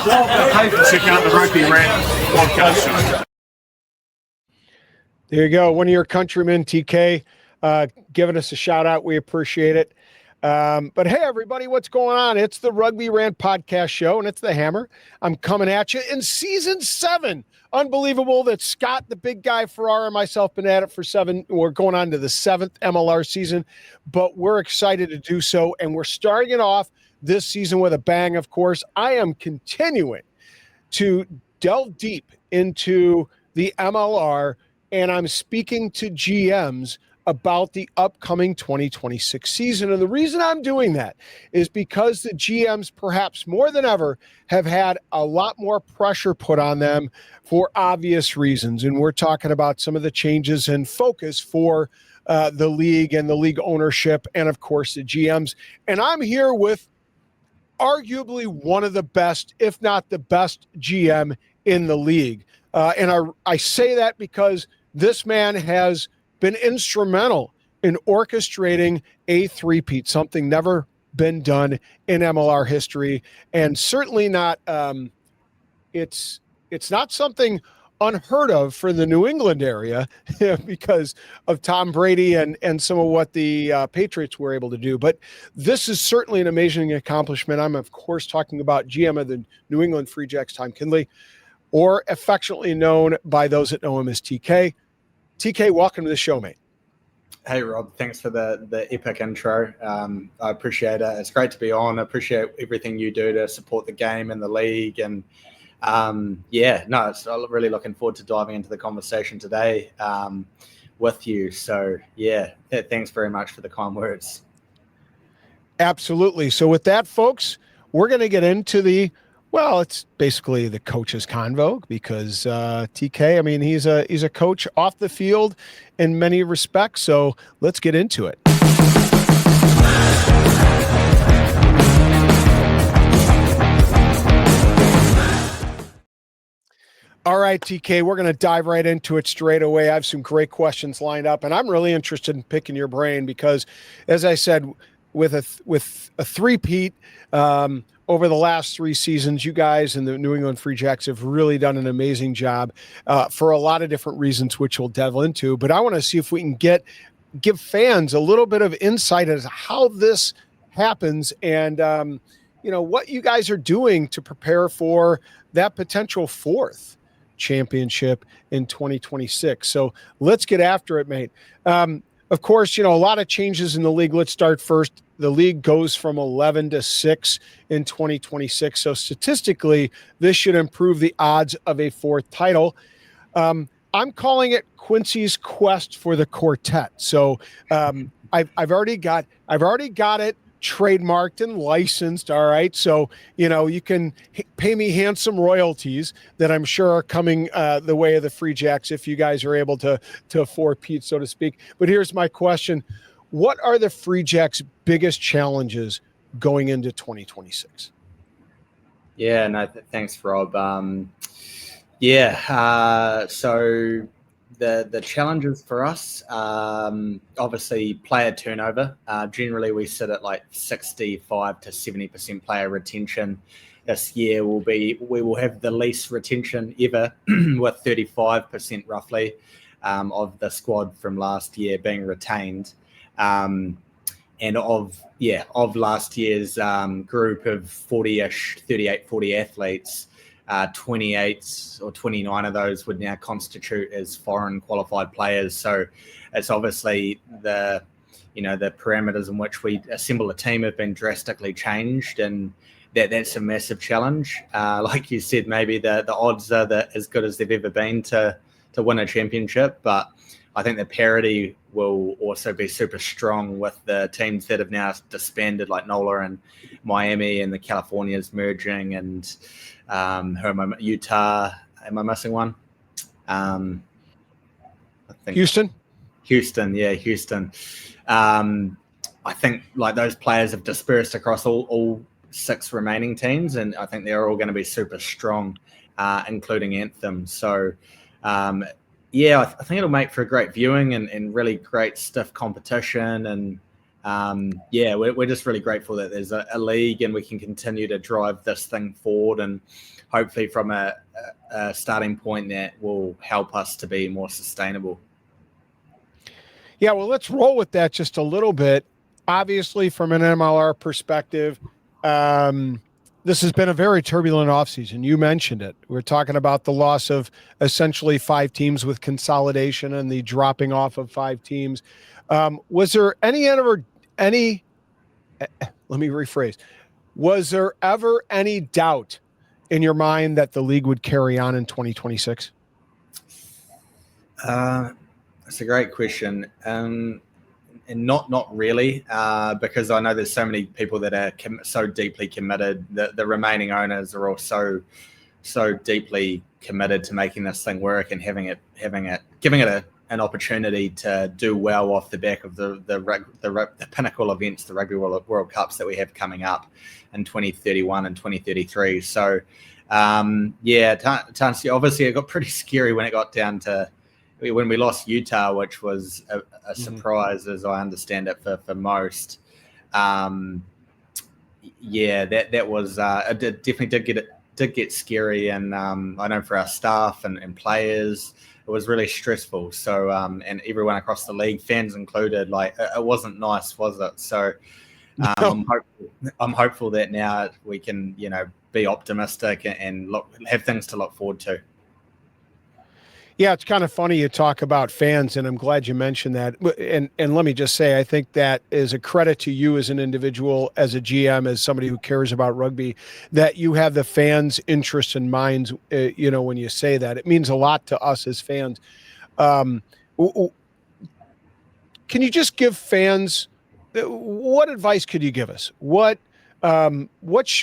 Hey, check out the Rugby Rant podcast show. There you go. One of your countrymen, TK, giving us a shout out. We appreciate it. But hey, everybody, what's going on? It's the Rugby Rant podcast show, and it's the Hammer. I'm coming at you in season 7. Unbelievable that Scott, the big guy, Ferrara, and myself been at it for 7. We're going on to the 7th MLR season, but we're excited to do so, and we're starting it off this season with a bang, of course. I am continuing to delve deep into the MLR, and I'm speaking to GMs about the upcoming 2026 season. And the reason I'm doing that is because the GMs, perhaps more than ever, have had a lot more pressure put on them for obvious reasons. And we're talking about some of the changes in focus for the league and the league ownership and, of course, the GMs. And I'm here with arguably one of the best, if not the best GM in the league. And I say that because this man has been instrumental in orchestrating a three-peat, something never been done in MLR history, and certainly not. It's not something unheard of for the New England area because of Tom Brady and some of what the Patriots were able to do. But this is certainly an amazing accomplishment. I'm, of course, talking about GM of the New England Freejacks, Tom Kindley, or affectionately known by those that know him as TK. TK, welcome to the show, mate. Hey, Rob. Thanks for the epic intro. I appreciate it. It's great to be on. I appreciate everything you do to support the game and the league. And I'm really looking forward to diving into the conversation today with you. So, thanks very much for the kind words. Absolutely. So with that, folks, we're going to get into it's basically the coach's convo because TK, I mean, he's a coach off the field in many respects. So let's get into it. All right, TK, we're going to dive right into it straight away. I have some great questions lined up, and I'm really interested in picking your brain because, as I said, with a three-peat, over the last 3 seasons, you guys and the New England Freejacks have really done an amazing job for a lot of different reasons, which we'll delve into. But I want to see if we can give fans a little bit of insight as to how this happens and, what you guys are doing to prepare for that potential 4th championship in 2026. So let's get after it, mate. Of course, a lot of changes in the league. Let's start first. The league goes from 11 to 6 in 2026. So statistically, this should improve the odds of a 4th title. I'm calling it Quincy's quest for the quartet. So I've already got it trademarked and licensed. All right. So, you can pay me handsome royalties that I'm sure are coming the way of the Freejacks if you guys are able to four-peat, so to speak. But here's my question. What are the Freejacks' biggest challenges going into 2026? Yeah, no, thanks, Rob. So the challenges for us, obviously player turnover. Generally, we sit at like 65 to 70% player retention. This year we will have the least retention ever with 35% roughly of the squad from last year being retained. And of last year's group of 40-ish, 38, 40 athletes, 28 or 29 of those would now constitute as foreign qualified players. So it's obviously the parameters in which we assemble a team have been drastically changed, and that's a massive challenge. Like you said, maybe the odds are as good as they've ever been to win a championship, but I think the parity will also be super strong with the teams that have now disbanded, like NOLA and Miami, and the Californias merging, and Utah. Am I missing one? I think Houston. Yeah, Houston. I think like those players have dispersed across all 6 remaining teams, and I think they're all going to be super strong, including Anthem. So. I think it'll make for a great viewing and really great stiff competition, and we're just really grateful that there's a league and we can continue to drive this thing forward, and hopefully from a starting point that will help us to be more sustainable. Yeah, well, let's roll with that just a little bit. Obviously, from an MLR perspective, this has been a very turbulent offseason. You mentioned it. We're talking about the loss of essentially 5 teams with consolidation and the dropping off of 5 teams. Was there let me rephrase. Was there ever any doubt in your mind that the league would carry on in 2026? That's a great question. And not really, because I know there's so many people that are so deeply committed. The remaining owners are all so deeply committed to making this thing work and giving it an opportunity to do well off the back of the pinnacle events, the Rugby World Cups that we have coming up in 2031 and 2033. So, obviously it got pretty scary when it got down to when we lost Utah, which was a surprise, as I understand it, for most. That was it definitely did get scary, and I know for our staff and players, it was really stressful. So and everyone across the league, fans included, like it wasn't nice, was it? So I'm hopeful that now we can be optimistic and have things to look forward to. Yeah, it's kind of funny you talk about fans, and I'm glad you mentioned that. And let me just say, I think that is a credit to you as an individual, as a GM, as somebody who cares about rugby, that you have the fans' interests in mind. When you say that, it means a lot to us as fans. Can you just give fans what advice could you give us? What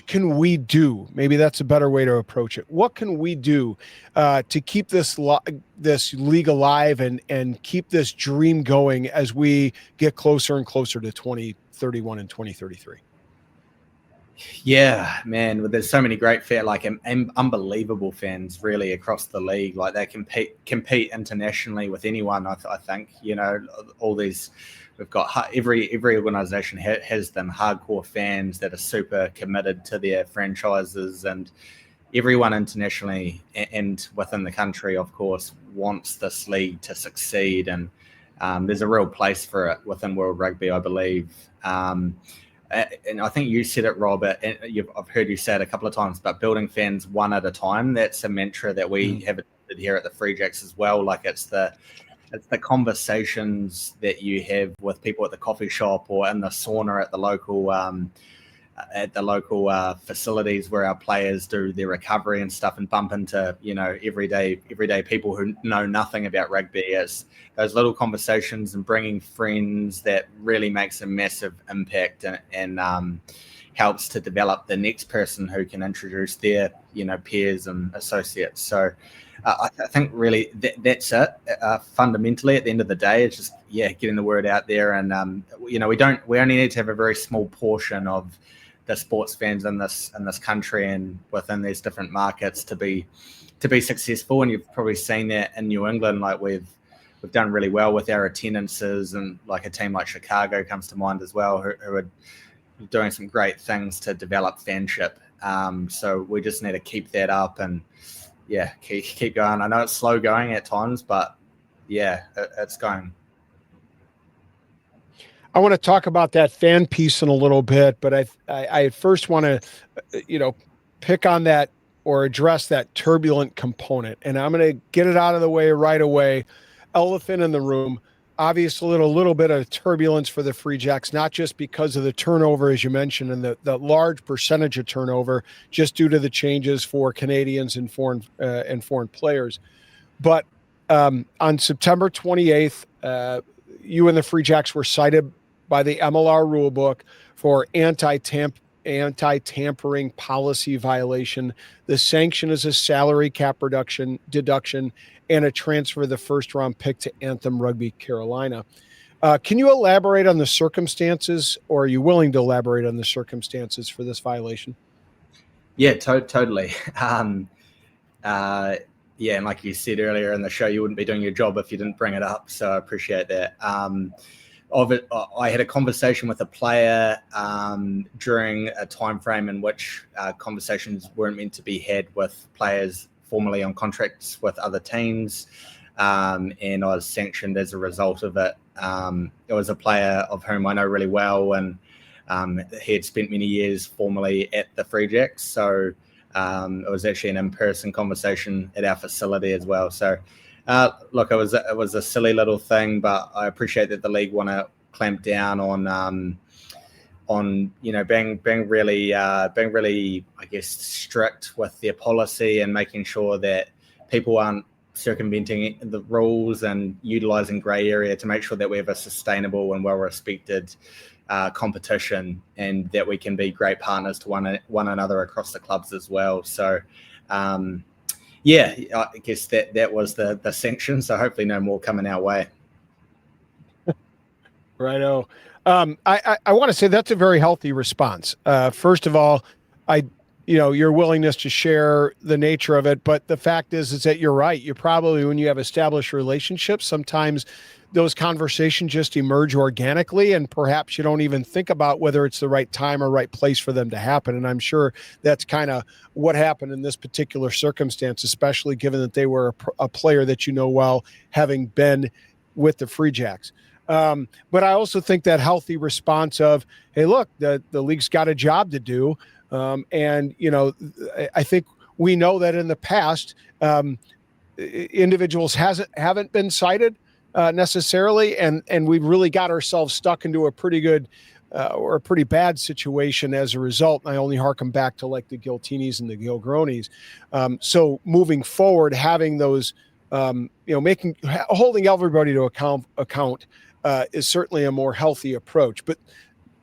can we do? Maybe that's a better way to approach it. What can we do to keep this league alive and keep this dream going as we get closer and closer to 2031 and 2033? Yeah, man. There's so many great unbelievable fans really across the league. Like they compete internationally with anyone. I think all these. We've got every organisation has them hardcore fans that are super committed to their franchises, and everyone internationally and within the country, of course, wants this league to succeed. And there's a real place for it within World Rugby, I believe. And I think you said it, Robert, and I've heard you say it a couple of times, but building fans one at a time. That's a mantra that we have adopted here at the Freejacks as well. Like it's the conversations that you have with people at the coffee shop or in the sauna at the local facilities where our players do their recovery and stuff, and bump into everyday people who know nothing about rugby. It's those little conversations and bringing friends that really makes a massive impact and helps to develop the next person who can introduce their peers and associates. So I think really that's it. Fundamentally, at the end of the day, it's just getting the word out there, and we only need to have a very small portion of the sports fans in this country and within these different markets to be successful. And you've probably seen that in New England, like we've done really well with our attendances, and like a team like Chicago comes to mind as well, who are doing some great things to develop fanship. So we just need to keep that up and. Yeah, keep going. I know it's slow going at times, but it's going. I want to talk about that fan piece in a little bit, but I first want to, pick on that or address that turbulent component. And I'm going to get it out of the way right away. Elephant in the room. Obviously, a little bit of turbulence for the Freejacks, not just because of the turnover, as you mentioned, and the large percentage of turnover, just due to the changes for Canadians and foreign players. But on September 28th, you and the Freejacks were cited by the MLR rulebook for anti-tampering policy violation. The sanction is a salary cap deduction and a transfer of the first-round pick to Anthem Rugby Carolina. Can you elaborate on the circumstances, or are you willing to elaborate on the circumstances for this violation? Yeah, totally. And like you said earlier in the show, you wouldn't be doing your job if you didn't bring it up. So I appreciate that. of it, I had a conversation with a player during a time frame in which conversations weren't meant to be had with players formerly on contracts with other teams, and I was sanctioned as a result of it. It was a player of whom I know really well, and he had spent many years formerly at the Freejacks, so it was actually an in-person conversation at our facility as well. So look, it was a silly little thing, but I appreciate that the league want to clamp down on being really I guess strict with their policy and making sure that people aren't circumventing the rules and utilizing grey area to make sure that we have a sustainable and well-respected competition, and that we can be great partners to one another across the clubs as well. So I guess that was the sanction. So hopefully no more coming our way. Righto. I want to say that's a very healthy response. First of all, your willingness to share the nature of it, but the fact is that you're right. You probably, when you have established relationships, sometimes those conversations just emerge organically, and perhaps you don't even think about whether it's the right time or right place for them to happen. And I'm sure that's kind of what happened in this particular circumstance, especially given that they were a player that you know well, having been with the Freejacks. But I also think that healthy response of, hey, look, the league's got a job to do. And I think we know that in the past, individuals haven't been cited necessarily, and we've really got ourselves stuck into a pretty good or a pretty bad situation as a result. And I only harken back to like the Giltinis and the Gilgronis. So moving forward, having those, holding everybody to account is certainly a more healthy approach. But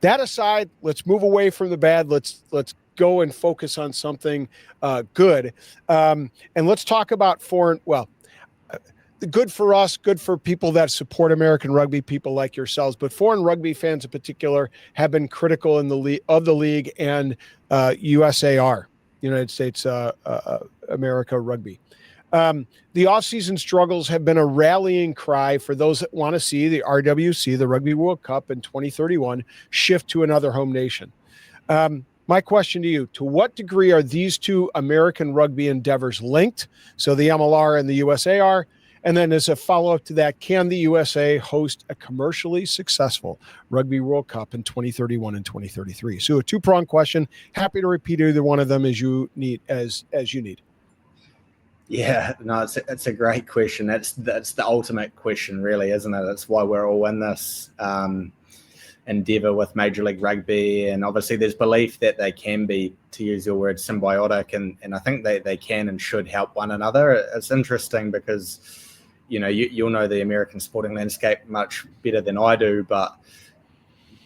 that aside, let's move away from the bad. Let's go and focus on something good. And let's talk about good for us, good for people that support American rugby, people like yourselves. But foreign rugby fans in particular have been critical of the league and USAR, United States America Rugby. The offseason struggles have been a rallying cry for those that want to see the RWC, the Rugby World Cup in 2031, shift to another home nation. My question to you, to what degree are these two American rugby endeavors linked? So the MLR and the USAR. And then as a follow-up to that, can the USA host a commercially successful Rugby World Cup in 2031 and 2033? So a two-pronged question. Happy to repeat either one of them as you need. Yeah, no, it's a great question. That's the ultimate question, really, isn't it? That's why we're all in this endeavor with Major League Rugby, and obviously there's belief that they can be, to use your word, symbiotic, and I think they can and should help one another. It's interesting because you'll know the American sporting landscape much better than I do, but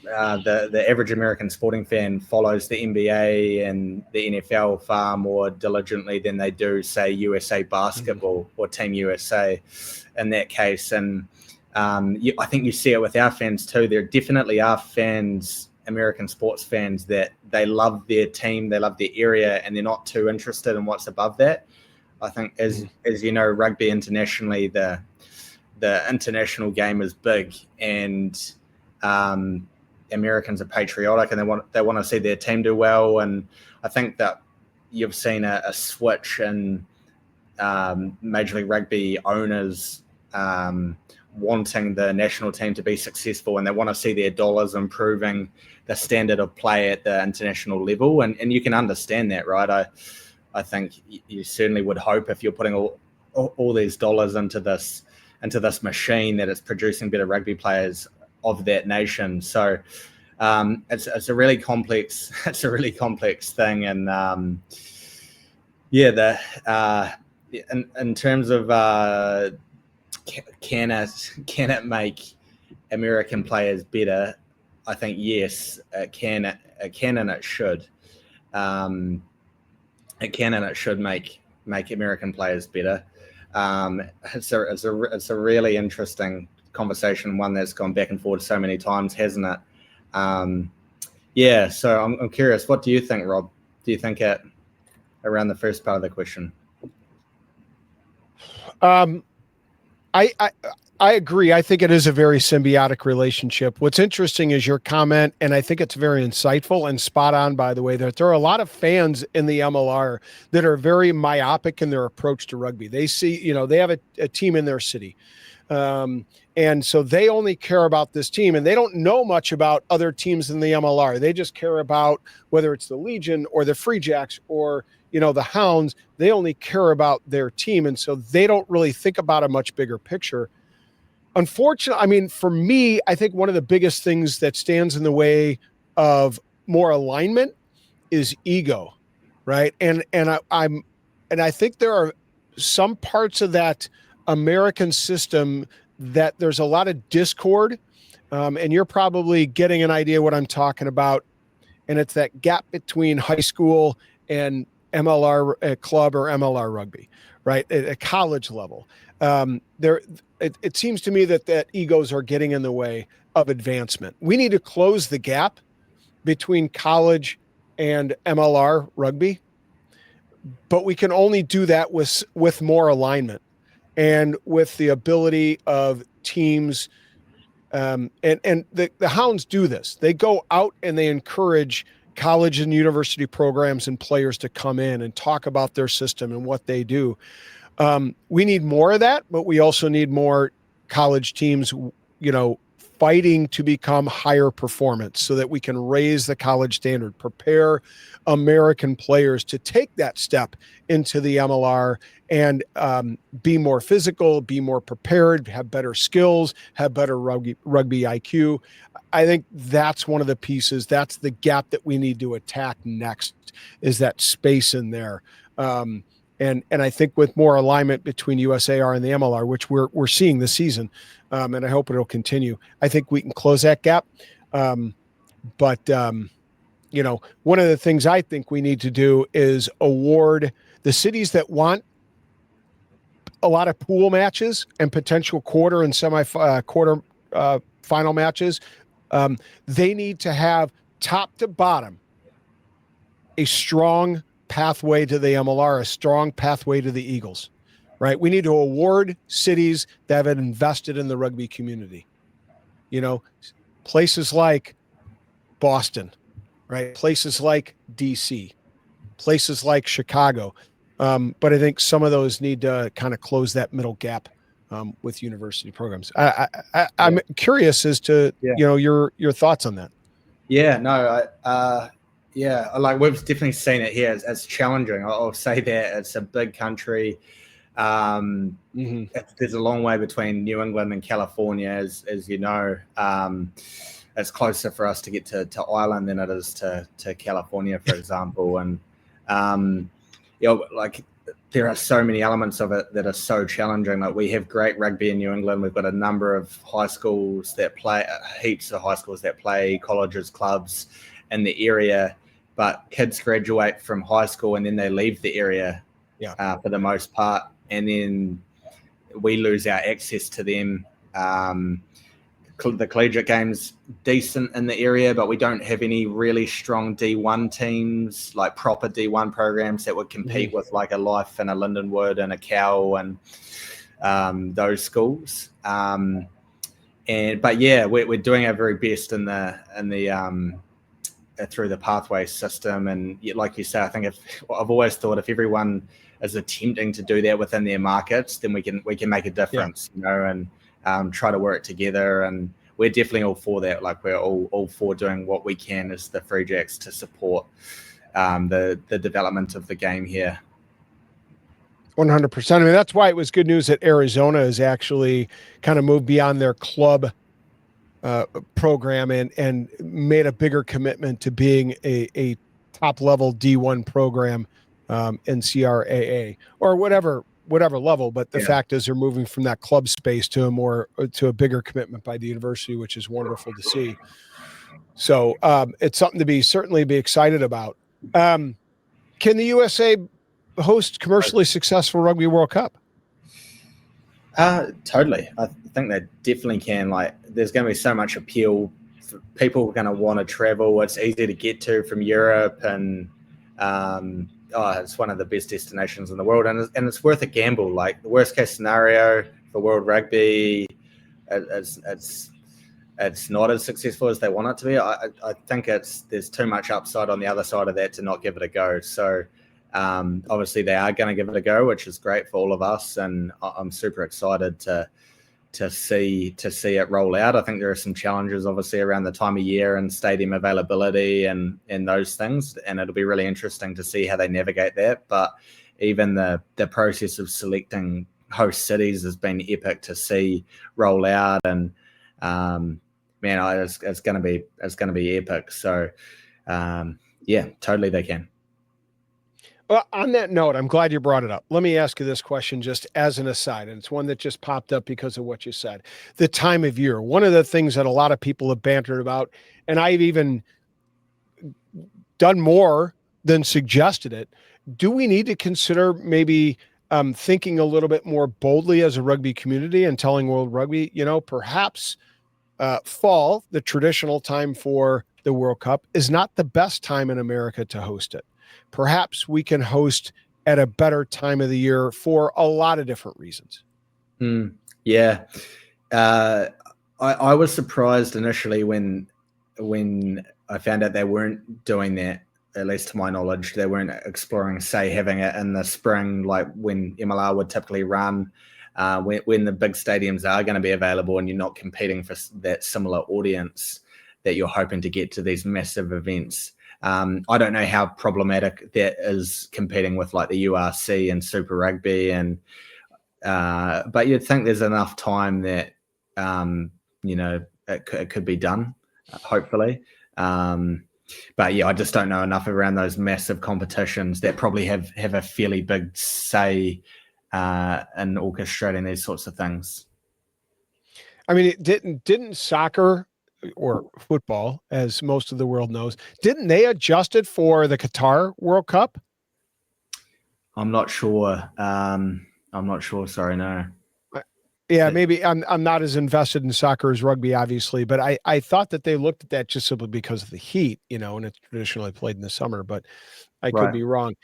the average American sporting fan follows the NBA and the NFL far more diligently than they do, say, USA Basketball or Team USA in that case. And I think you see it with our fans too. There definitely are fans, American sports fans, that they love their team, they love their area, and they're not too interested in what's above that. I think, as you know, rugby internationally, the international game is big, and Americans are patriotic, and they want to see their team do well. And I think that you've seen a switch in Major League Rugby owners wanting the national team to be successful, and they want to see their dollars improving the standard of play at the international level. And you can understand that, right? I think you certainly would hope, if you're putting all these dollars into this machine, that it's producing better rugby players of that nation. So it's a really complex thing. And in terms of can it make American players better? I think yes, it can and it should. It can and it should make American players better. It's a really interesting conversation, one that's gone back and forth so many times, hasn't it? So I'm curious, what do you think, Rob? Do you think around the first part of the question? I I agree. I think it is a very symbiotic relationship. What's interesting is your comment, and I think it's very insightful and spot on, by the way, that there are a lot of fans in the MLR that are very myopic in their approach to rugby. They see, they have a team in their city. And so they only care about this team, and they don't know much about other teams in the MLR. They just care about whether it's the Legion or the Freejacks or, the Hounds. They only care about their team. And so they don't really think about a much bigger picture. Unfortunately, I mean, for me, I think one of the biggest things that stands in the way of more alignment is ego, right? And I think there are some parts of that American system that there's a lot of discord, and you're probably getting an idea what I'm talking about. And it's that gap between high school and MLR club or MLR rugby, right? At a college level. It seems to me that egos are getting in the way of advancement. We need to close the gap between college and MLR rugby, but we can only do that with more alignment and with the ability of teams. And the Hounds do this. They go out and they encourage college and university programs and players to come in and talk about their system and what they do. We need more of that, but we also need more college teams, fighting to become higher performance so that we can raise the college standard, prepare American players to take that step into the MLR and be more physical, be more prepared, have better skills, have better rugby IQ. I think that's one of the pieces. That's the gap that we need to attack next, is that space in there. And I think with more alignment between USAR and the MLR, which we're seeing this season, and I hope it'll continue, I think we can close that gap. But one of the things I think we need to do is award the cities that want a lot of pool matches and potential quarter and quarter final matches. They need to have top to bottom a strong pathway to the MLR, a strong pathway to the Eagles, right? We need to award cities that have invested in the rugby community. Places like Boston, right? Places like DC, places like Chicago. But I think some of those need to kind of close that middle gap with university programs. I'm curious as to, your thoughts on that. Yeah, no, like we've definitely seen it here as challenging. I'll say that it's a big country. There's a long way between New England and California, as you know. It's closer for us to get to Ireland than it is to California, for example. And like there are so many elements of it that are so challenging. Like we have great rugby in New England. We've got a number of high schools that play, heaps of high schools that play, colleges, clubs in the area. But kids graduate from high school and then they leave the area for the most part. And then we lose our access to them. The collegiate game's decent in the area, but we don't have any really strong D1 teams, like proper D1 programs that would compete with like a Life and a Lindenwood and a Cow and those schools. But we're doing our very best in the through the pathway system. And like you say, I think I've always thought if everyone is attempting to do that within their markets, then we can make a difference, and try to work together. And we're definitely all for that. Like we're all for doing what we can as the Freejacks to support the development of the game here. 100%. I mean, that's why it was good news that Arizona has actually kind of moved beyond their club program and made a bigger commitment to being a top level D1 program in CRAA or whatever level. But the fact is they're moving from that club space to a bigger commitment by the university, which is wonderful to see. So it's something to certainly be excited about. Can the USA host commercially successful Rugby World Cup? Totally. I think they definitely can. Like there's going to be so much appeal. People are going to want to travel. It's easy to get to from Europe, and it's one of the best destinations in the world, and it's worth a gamble. Like the worst case scenario for World Rugby, it's not as successful as they want it to be. I think there's too much upside on the other side of that to not give it a go. So obviously they are going to give it a go, which is great for all of us, and I'm super excited to see it roll out. I think there are some challenges obviously around the time of year and stadium availability and those things, and it'll be really interesting to see how they navigate that. But even the process of selecting host cities has been epic to see roll out, and it's going to be epic. So yeah, totally they can. Well, on that note, I'm glad you brought it up. Let me ask you this question just as an aside, and it's one that just popped up because of what you said. The time of year. One of the things that a lot of people have bantered about, and I've even done more than suggested it. Do we need to consider maybe thinking a little bit more boldly as a rugby community and telling World Rugby, perhaps fall, the traditional time for the World Cup, is not the best time in America to host it. Perhaps we can host at a better time of the year for a lot of different reasons. Yeah. I was surprised initially when I found out they weren't doing that, at least to my knowledge. They weren't exploring, say, having it in the spring, like when MLR would typically run, when the big stadiums are going to be available and you're not competing for that similar audience that you're hoping to get to these massive events. I don't know how problematic that is competing with like the URC and Super Rugby, but you'd think there's enough time that it could be done, hopefully. But yeah, I just don't know enough around those massive competitions that probably have a fairly big say in orchestrating these sorts of things. I mean, didn't soccer or football, as most of the world knows, didn't they adjust it for the Qatar World Cup? I'm not sure. Sorry, no. Yeah, maybe I'm not as invested in soccer as rugby, obviously, but I thought that they looked at that just simply because of the heat, and it's traditionally played in the summer, but I could be wrong.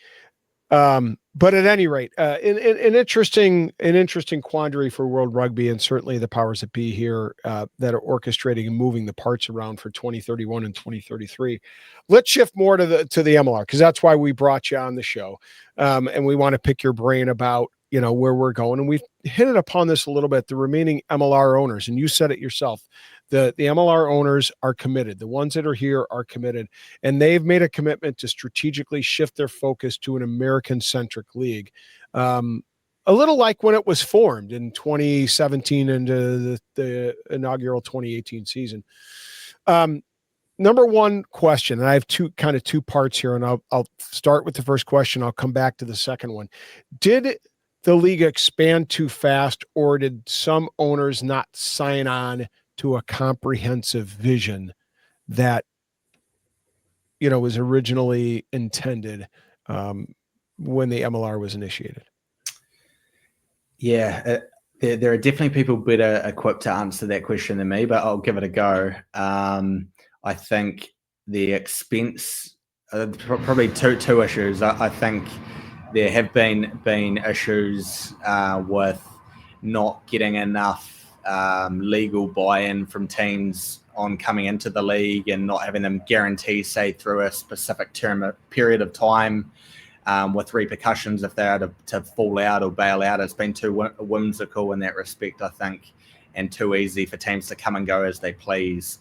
But at any rate, an interesting quandary for World Rugby, and certainly the powers that be here that are orchestrating and moving the parts around for 2031 and 2033. Let's shift more to the MLR, because that's why we brought you on the show, and we want to pick your brain about where we're going. And we've hit it upon this a little bit. The remaining MLR owners, and you said it yourself, the MLR owners are committed. The ones that are here are committed, and they've made a commitment to strategically shift their focus to an American-centric league. A little like when it was formed in 2017 into the inaugural 2018 season. Number one question, and I have two parts here, and I'll start with the first question. I'll come back to the second one. Did the league expand too fast, or did some owners not sign on to a comprehensive vision that was originally intended when the MLR was initiated? Yeah, there are definitely people better equipped to answer that question than me, but I'll give it a go. I think the expense, probably two issues. I think there have been issues with not getting enough legal buy-in from teams on coming into the league, and not having them guarantee, say, through a specific period of time, with repercussions if they are to fall out or bail out. It's been too whimsical in that respect, I think, and too easy for teams to come and go as they please,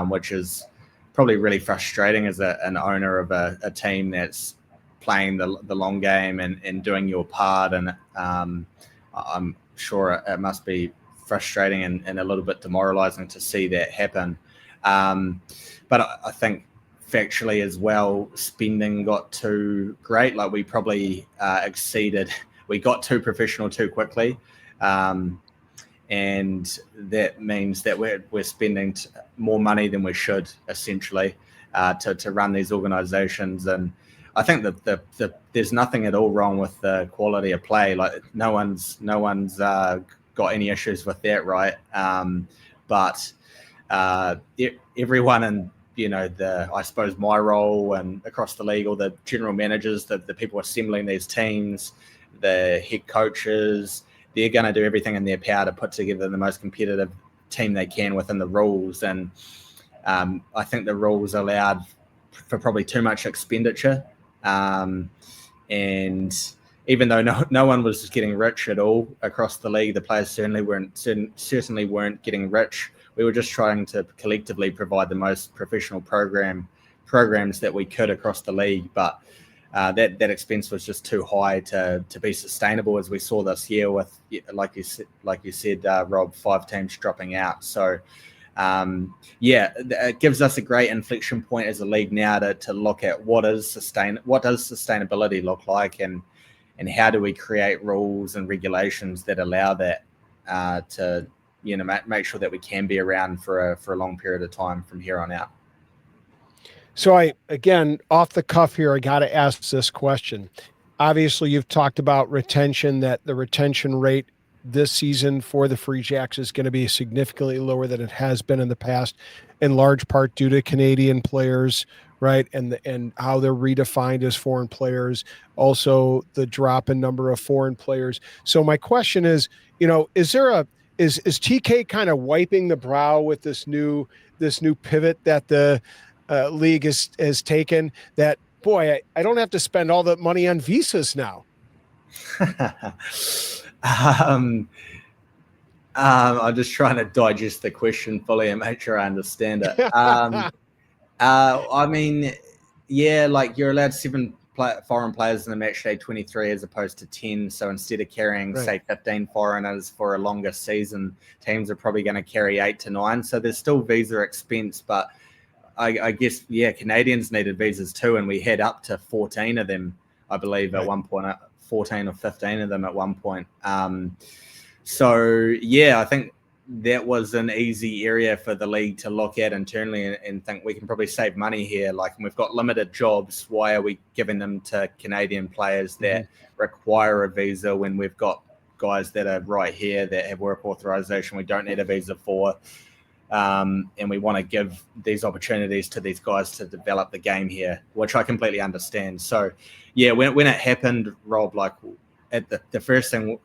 which is probably really frustrating as an owner of a team that's playing the long game and doing your part. And I'm sure it must be frustrating and a little bit demoralizing to see that happen. But I think factually as well, spending got too great. Like we probably exceeded. We got too professional too quickly, and that means that we're spending more money than we should, essentially, to run these organizations. And I think that there's nothing at all wrong with the quality of play. Like no one's got any issues with that, right? But everyone in I suppose my role and across the league, or the general managers, the people assembling these teams, the head coaches, they're going to do everything in their power to put together the most competitive team they can within the rules. And I think the rules allowed for probably too much expenditure. And even though no one was getting rich at all across the league, the players certainly weren't getting rich. We were just trying to collectively provide the most professional programs that we could across the league. But that expense was just too high to be sustainable, as we saw this year with, like you said, Rob, 5 teams dropping out. So it gives us a great inflection point as a league now to look at what does sustainability look like, and how do we create rules and regulations that allow that to make sure that we can be around for a long period of time from here on out. So again, off the cuff here, I got to ask this question. Obviously, you've talked about retention, that the retention rate this season for the Freejacks is going to be significantly lower than it has been in the past, in large part due to Canadian players, right? And how they're redefined as foreign players, also the drop in number of foreign players. So my question is, is TK kind of wiping the brow with this new pivot that the league has taken, that, boy, I don't have to spend all that money on visas now? I'm just trying to digest the question fully and make sure I understand it. I mean, yeah, like you're allowed 7 foreign players in the match day 23 as opposed to 10. So instead of carrying, say, 15 foreigners for a longer season, teams are probably going to carry 8 to 9. So there's still visa expense, but I guess, Canadians needed visas too, and we had up to 14 of them, I believe, at one point, 14 or 15 of them at one point. I think that was an easy area for the league to look at internally and think we can probably save money here. Like, we've got limited jobs. Why are we giving them to Canadian players that require a visa when we've got guys that are right here that have work authorization we don't need a visa for? And we want to give these opportunities to these guys to develop the game here, which I completely understand. So, when it happened, Rob, like, the first thing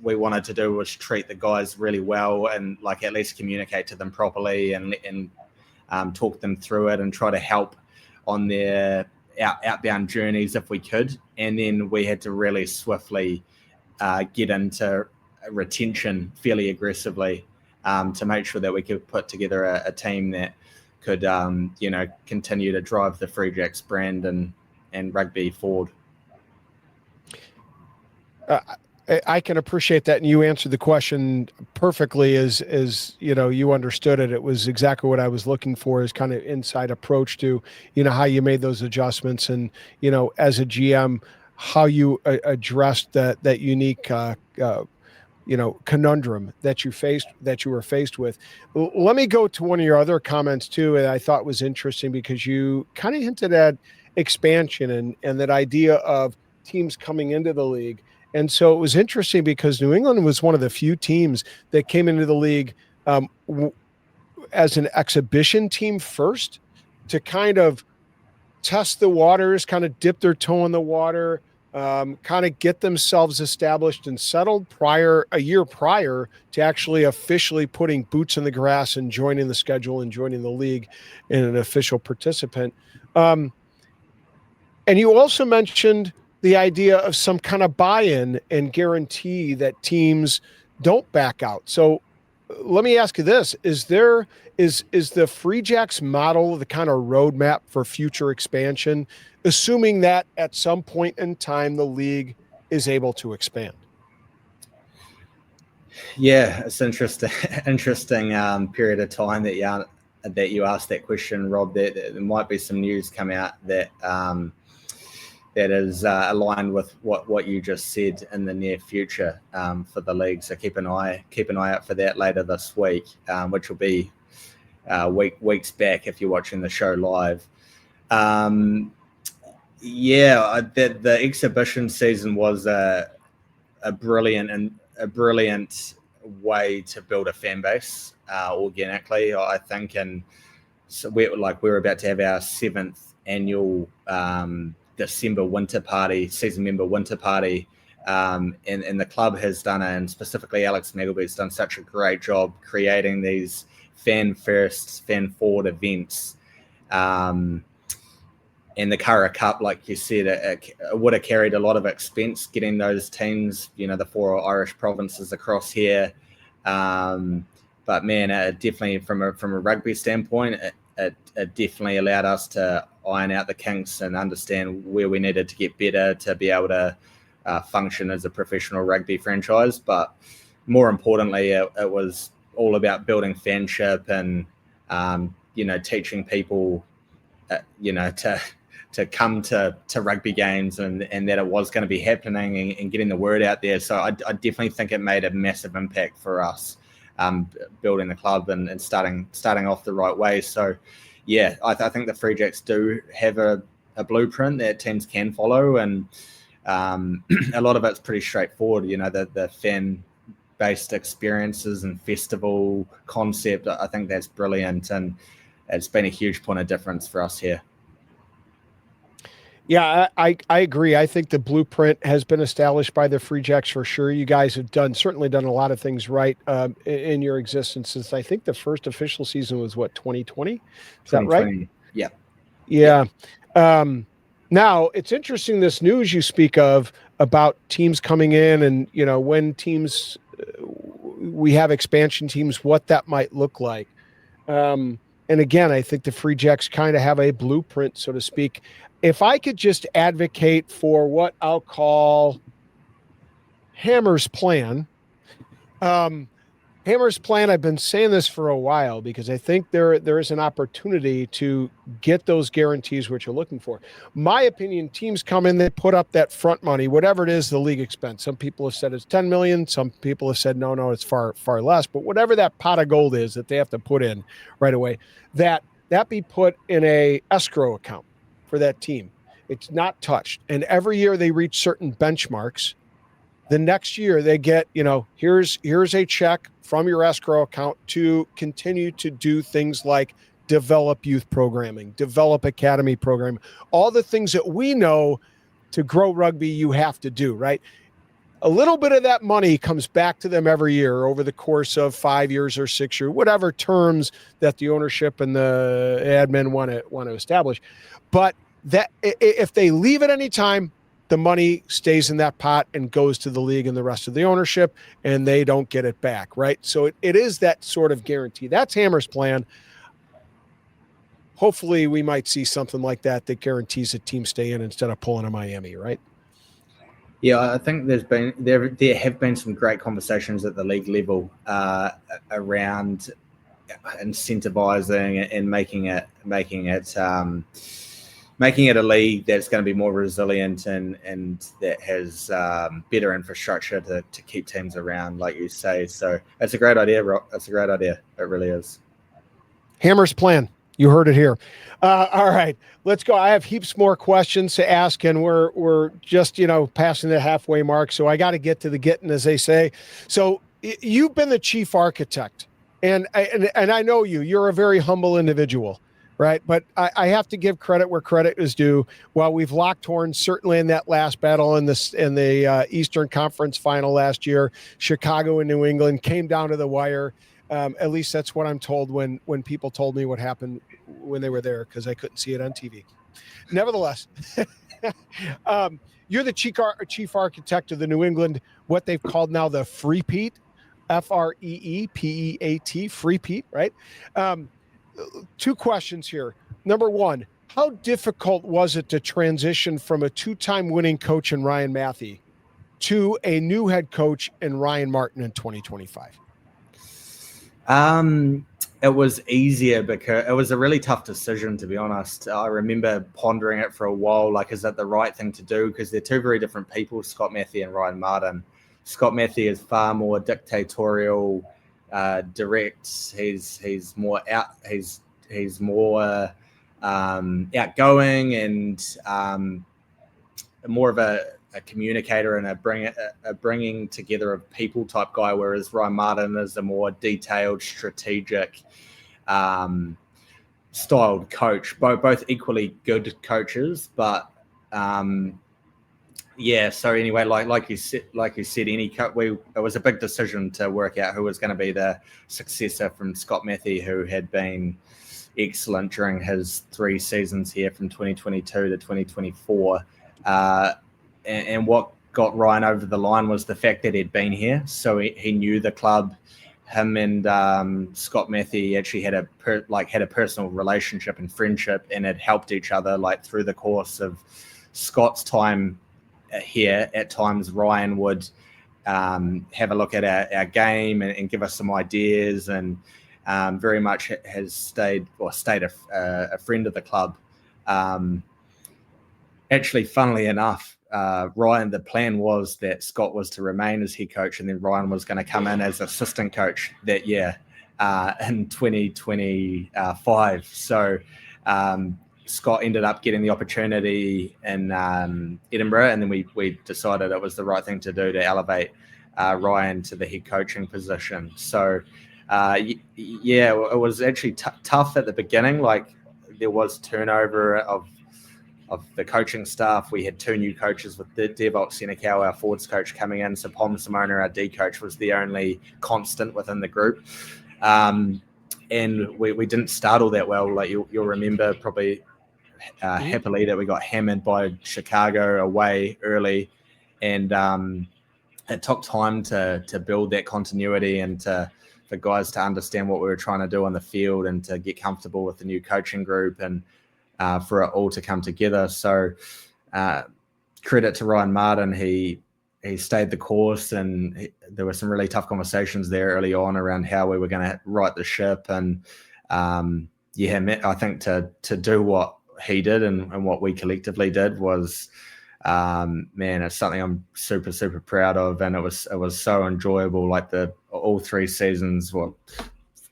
we wanted to do was treat the guys really well and, like, at least communicate to them properly and talk them through it and try to help on their outbound journeys if we could. And then we had to really swiftly get into retention fairly aggressively. To make sure that we could put together a team that could, continue to drive the Freejacks brand and rugby forward. I can appreciate that, and you answered the question perfectly. As you understood it. It was exactly what I was looking for, is kind of inside approach to, how you made those adjustments, and as a GM, how you addressed that unique conundrum that you were faced with. Let me go to one of your other comments too, and I thought was interesting, because you kind of hinted at expansion and that idea of teams coming into the league. And so it was interesting because New England was one of the few teams that came into the league as an exhibition team first, to kind of test the waters, kind of dip their toe in the water, kind of get themselves established and settled a year prior to actually officially putting boots in the grass and joining the schedule and joining the league and an official participant. And you also mentioned the idea of some kind of buy-in and guarantee that teams don't back out. So let me ask you this: is the Freejacks model the kind of roadmap for future expansion, assuming that at some point in time the league is able to expand? Yeah, it's interesting period of time that you asked that question, Rob. There might be some news come out that is aligned with what you just said in the near future for the league. So keep an eye out for that later this week, which will be weeks back if you're watching the show live. The exhibition season was a brilliant way to build a fan base organically, I think. And so we're about to have our 7th annual December winter party, season member winter party And the club has done, and specifically Alex Nagelby's done such a great job creating these fan-first, fan-forward events. And the Curra Cup, like you said, it would have carried a lot of expense getting those teams, the 4 Irish provinces across here. But man, definitely from a rugby standpoint, it definitely allowed us to iron out the kinks and understand where we needed to get better to be able to function as a professional rugby franchise. But more importantly, it was all about building fanship and teaching people to come to rugby games and that it was going to be happening and getting the word out there. So I definitely think it made a massive impact for us, building the club and starting off the right way. So yeah, I think the Freejacks do have a blueprint that teams can follow, and a lot of it's pretty straightforward. The fan-based experiences and festival concept, I think that's brilliant, and it's been a huge point of difference for us here. Yeah, I agree. I think the blueprint has been established by the Freejacks for sure. You guys have certainly done a lot of things right in your existence since I think the first official season was 2020? Is that right? Yeah. Yeah. Now it's interesting, this news you speak of about teams coming in and, when teams, we have expansion teams, what that might look like. And again, I think the Freejacks kind of have a blueprint, so to speak. If I could just advocate for what I'll call Hammer's plan, Hammer's plan, I've been saying this for a while because I think there is an opportunity to get those guarantees which you're looking for. My opinion, teams come in, they put up that front money, whatever it is, the league expense. Some people have said it's 10 million. Some people have said, no, it's far, far less. But whatever that pot of gold is that they have to put in right away, that be put in a escrow account for that team. It's not touched. And every year they reach certain benchmarks. The next year they get, here's a check from your escrow account to continue to do things like develop youth programming, develop academy programming, all the things that we know to grow rugby you have to do, right? A little bit of that money comes back to them every year over the course of 5 years or 6 years, whatever terms that the ownership and the admin want to establish. But that if they leave at any time, the money stays in that pot and goes to the league and the rest of the ownership, and they don't get it back, right? So it is that sort of guarantee. That's Hammer's plan. Hopefully we might see something like that guarantees that teams stay in instead of pulling a Miami, right? Yeah, I think there have been some great conversations at the league level around incentivizing and making it a league that's going to be more resilient and that has better infrastructure to keep teams around, like you say. So it's a great idea, Rock. It's a great idea. It really is. Hammer's plan. You heard it here. All right, let's go. I have heaps more questions to ask, and we're just, passing the halfway mark. So I got to get to the getting, as they say. So you've been the chief architect, and I know you're a very humble individual. Right. But I have to give credit where credit is due. While we've locked horns, certainly in that last battle in the Eastern Conference final last year, Chicago and New England came down to the wire. At least that's what I'm told when people told me what happened when they were there, because I couldn't see it on TV. Nevertheless, you're the chief architect of the New England, what they've called now the Freepeat, FREEPEAT, Freepeat, right? Two questions here. Number one, how difficult was it to transition from a two-time winning coach in Ryan Matthey to a new head coach in Ryan Martin in 2025? It was easier because it was a really tough decision, to be honest. I remember pondering it for a while, like, is that the right thing to do? Because they're two very different people, Scott Matthey and Ryan Martin. Scott Matthey is far more dictatorial, direct. He's more outgoing and more of a communicator and a bringing together of people type guy, whereas Ryan Martin is a more detailed, strategic styled coach. Both equally good coaches, but Yeah. So anyway, like you said, it was a big decision to work out who was going to be the successor from Scott Matthew, who had been excellent during his 3 seasons here from 2022 to 2024. And what got Ryan over the line was the fact that he'd been here, so he knew the club. Him and Scott Matthew actually had a personal relationship and friendship, and had helped each other like through the course of Scott's time here. At times, Ryan would have a look at our game and give us some ideas, and very much has stayed a friend of the club. Actually, funnily enough, Ryan, the plan was that Scott was to remain as head coach, and then Ryan was going to come in as assistant coach that year in 2025. So Scott ended up getting the opportunity in Edinburgh, and then we decided it was the right thing to do to elevate Ryan to the head coaching position. So yeah, it was actually tough at the beginning. Like, there was turnover of the coaching staff. We had 2 new coaches with Devok Senekau, our forwards coach, coming in. So Pom Simona, our D coach, was the only constant within the group. And we didn't start all that well. Like you'll remember probably happily that we got hammered by Chicago away early. And it took time to build that continuity and for guys to understand what we were trying to do on the field and to get comfortable with the new coaching group and for it all to come together. So credit to Ryan Martin. He stayed the course, and there were some really tough conversations there early on around how we were going to right the ship. And I think to do what he did and what we collectively did was, it's something I'm super, super proud of. And it was so enjoyable. Like all 3 seasons, well,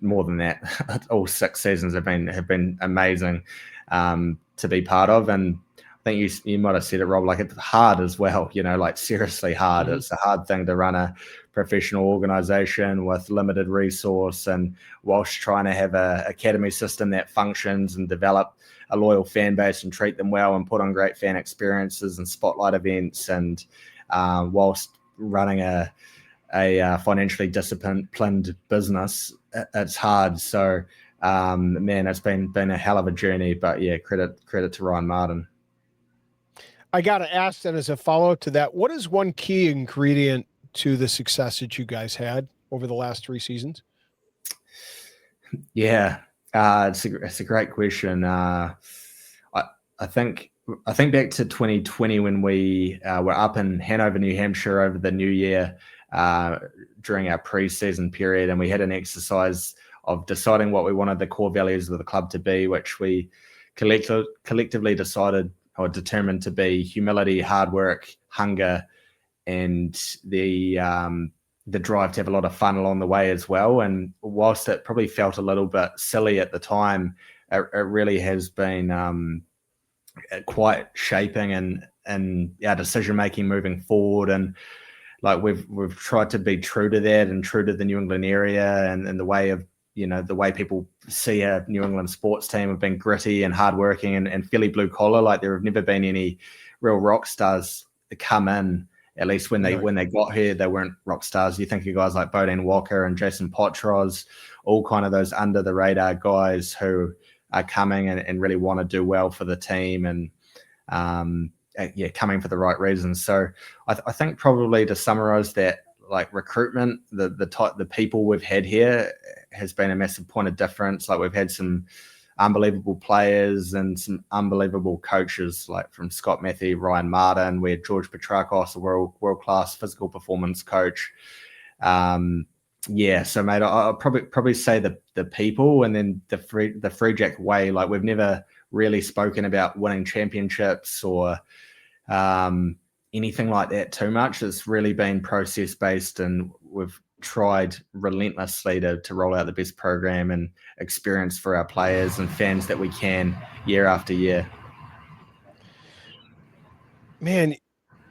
more than that, all 6 seasons have been amazing to be part of. And I think you might have said it, Rob, like it's hard as well, like seriously hard. Mm-hmm. It's a hard thing to run a professional organization with limited resource, and whilst trying to have a academy system that functions and develop a loyal fan base and treat them well and put on great fan experiences and spotlight events, and whilst running a financially disciplined business, it's hard. So it's been a hell of a journey. But yeah, credit to Ryan Martin. I got to ask then, as a follow-up to that, what is one key ingredient to the success that you guys had over the last 3 seasons? Yeah, it's a great question. I think back to 2020 when we were up in Hanover, New Hampshire over the New Year during our pre-season period, and we had an exercise of deciding what we wanted the core values of the club to be, which we collectively decided or determined to be humility, hard work, hunger, and the drive to have a lot of fun along the way as well. And whilst it probably felt a little bit silly at the time, it really has been quite shaping and our decision making moving forward. And like we've tried to be true to that and true to the New England area and the way of the way people see a New England sports team have been gritty and hardworking and fairly blue collar. Like there have never been any real rock stars that come in. At least when they got here, they weren't rock stars. You think of guys like Bodine Walker and Jason Potros, all kind of those under the radar guys who are coming and really want to do well for the team and coming for the right reasons. So I think probably to summarize that, like recruitment, the people we've had here has been a massive point of difference. Like we've had some unbelievable players and some unbelievable coaches, like from Scott Matthew, Ryan Martin. We had George Petrakos, a world-class physical performance coach. So mate, I'll probably say the people, and then the Freejack way. Like we've never really spoken about winning championships or anything like that too much. It's really been process based, and we've tried relentlessly to roll out the best program and experience for our players and fans that we can year after year. Man,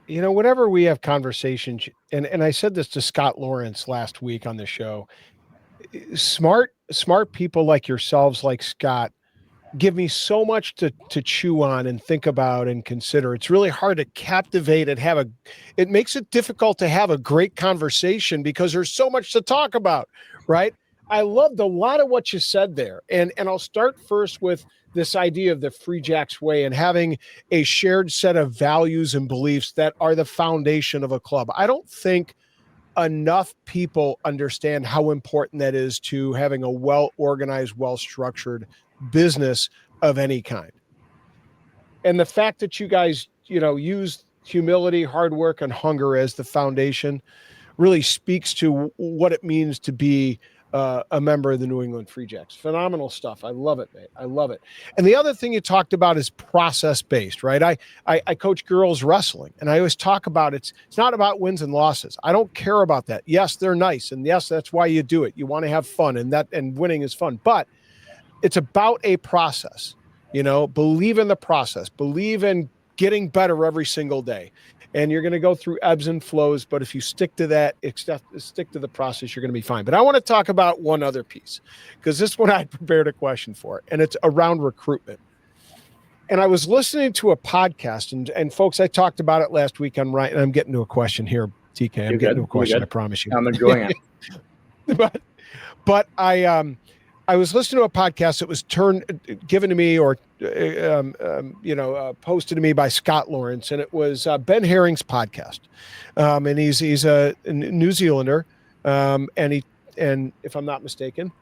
whenever we have conversations, and I said this to Scott Lawrence last week on the show, smart people like yourselves, like Scott, give me so much to chew on and think about and consider. It's really hard to captivate and it makes it difficult to have a great conversation because there's so much to talk about, right? I loved a lot of what you said there. And I'll start first with this idea of the Freejacks way and having a shared set of values and beliefs that are the foundation of a club. I don't think enough people understand how important that is to having a well-organized, well-structured business of any kind. And the fact that you guys, use humility, hard work, and hunger as the foundation really speaks to what it means to be a member of the New England Freejacks. Phenomenal stuff. I love it, mate. I love it. And the other thing you talked about is process-based, right? I coach girls wrestling, and I always talk about it's not about wins and losses. I don't care about that. Yes, they're nice, and yes, that's why you do it. You want to have fun, and winning is fun. But it's about a process. Believe in the process. Believe in getting better every single day. And you're going to go through ebbs and flows, but if you stick to that, stick to the process, you're going to be fine. But I want to talk about one other piece, because this one I prepared a question for, and it's around recruitment. And I was listening to a podcast, and folks, I talked about it last week on Rant, and I'm getting to a question here, TK. I'm getting to a question, I promise you. I'm enjoying it. but I was listening to a podcast that was given to me or posted to me by Scott Lawrence, and it was Ben Herring's podcast. And he's a New Zealander, and if I'm not mistaken,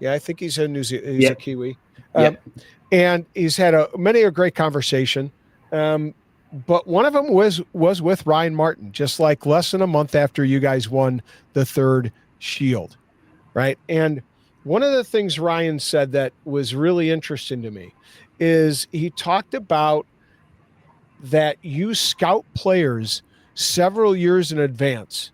I think he's a a Kiwi. And he's had many a great conversation. But one of them was with Ryan Martin, just like less than a month after you guys won the third Shield, right? And one of the things Ryan said that was really interesting to me is he talked about that you scout players several years in advance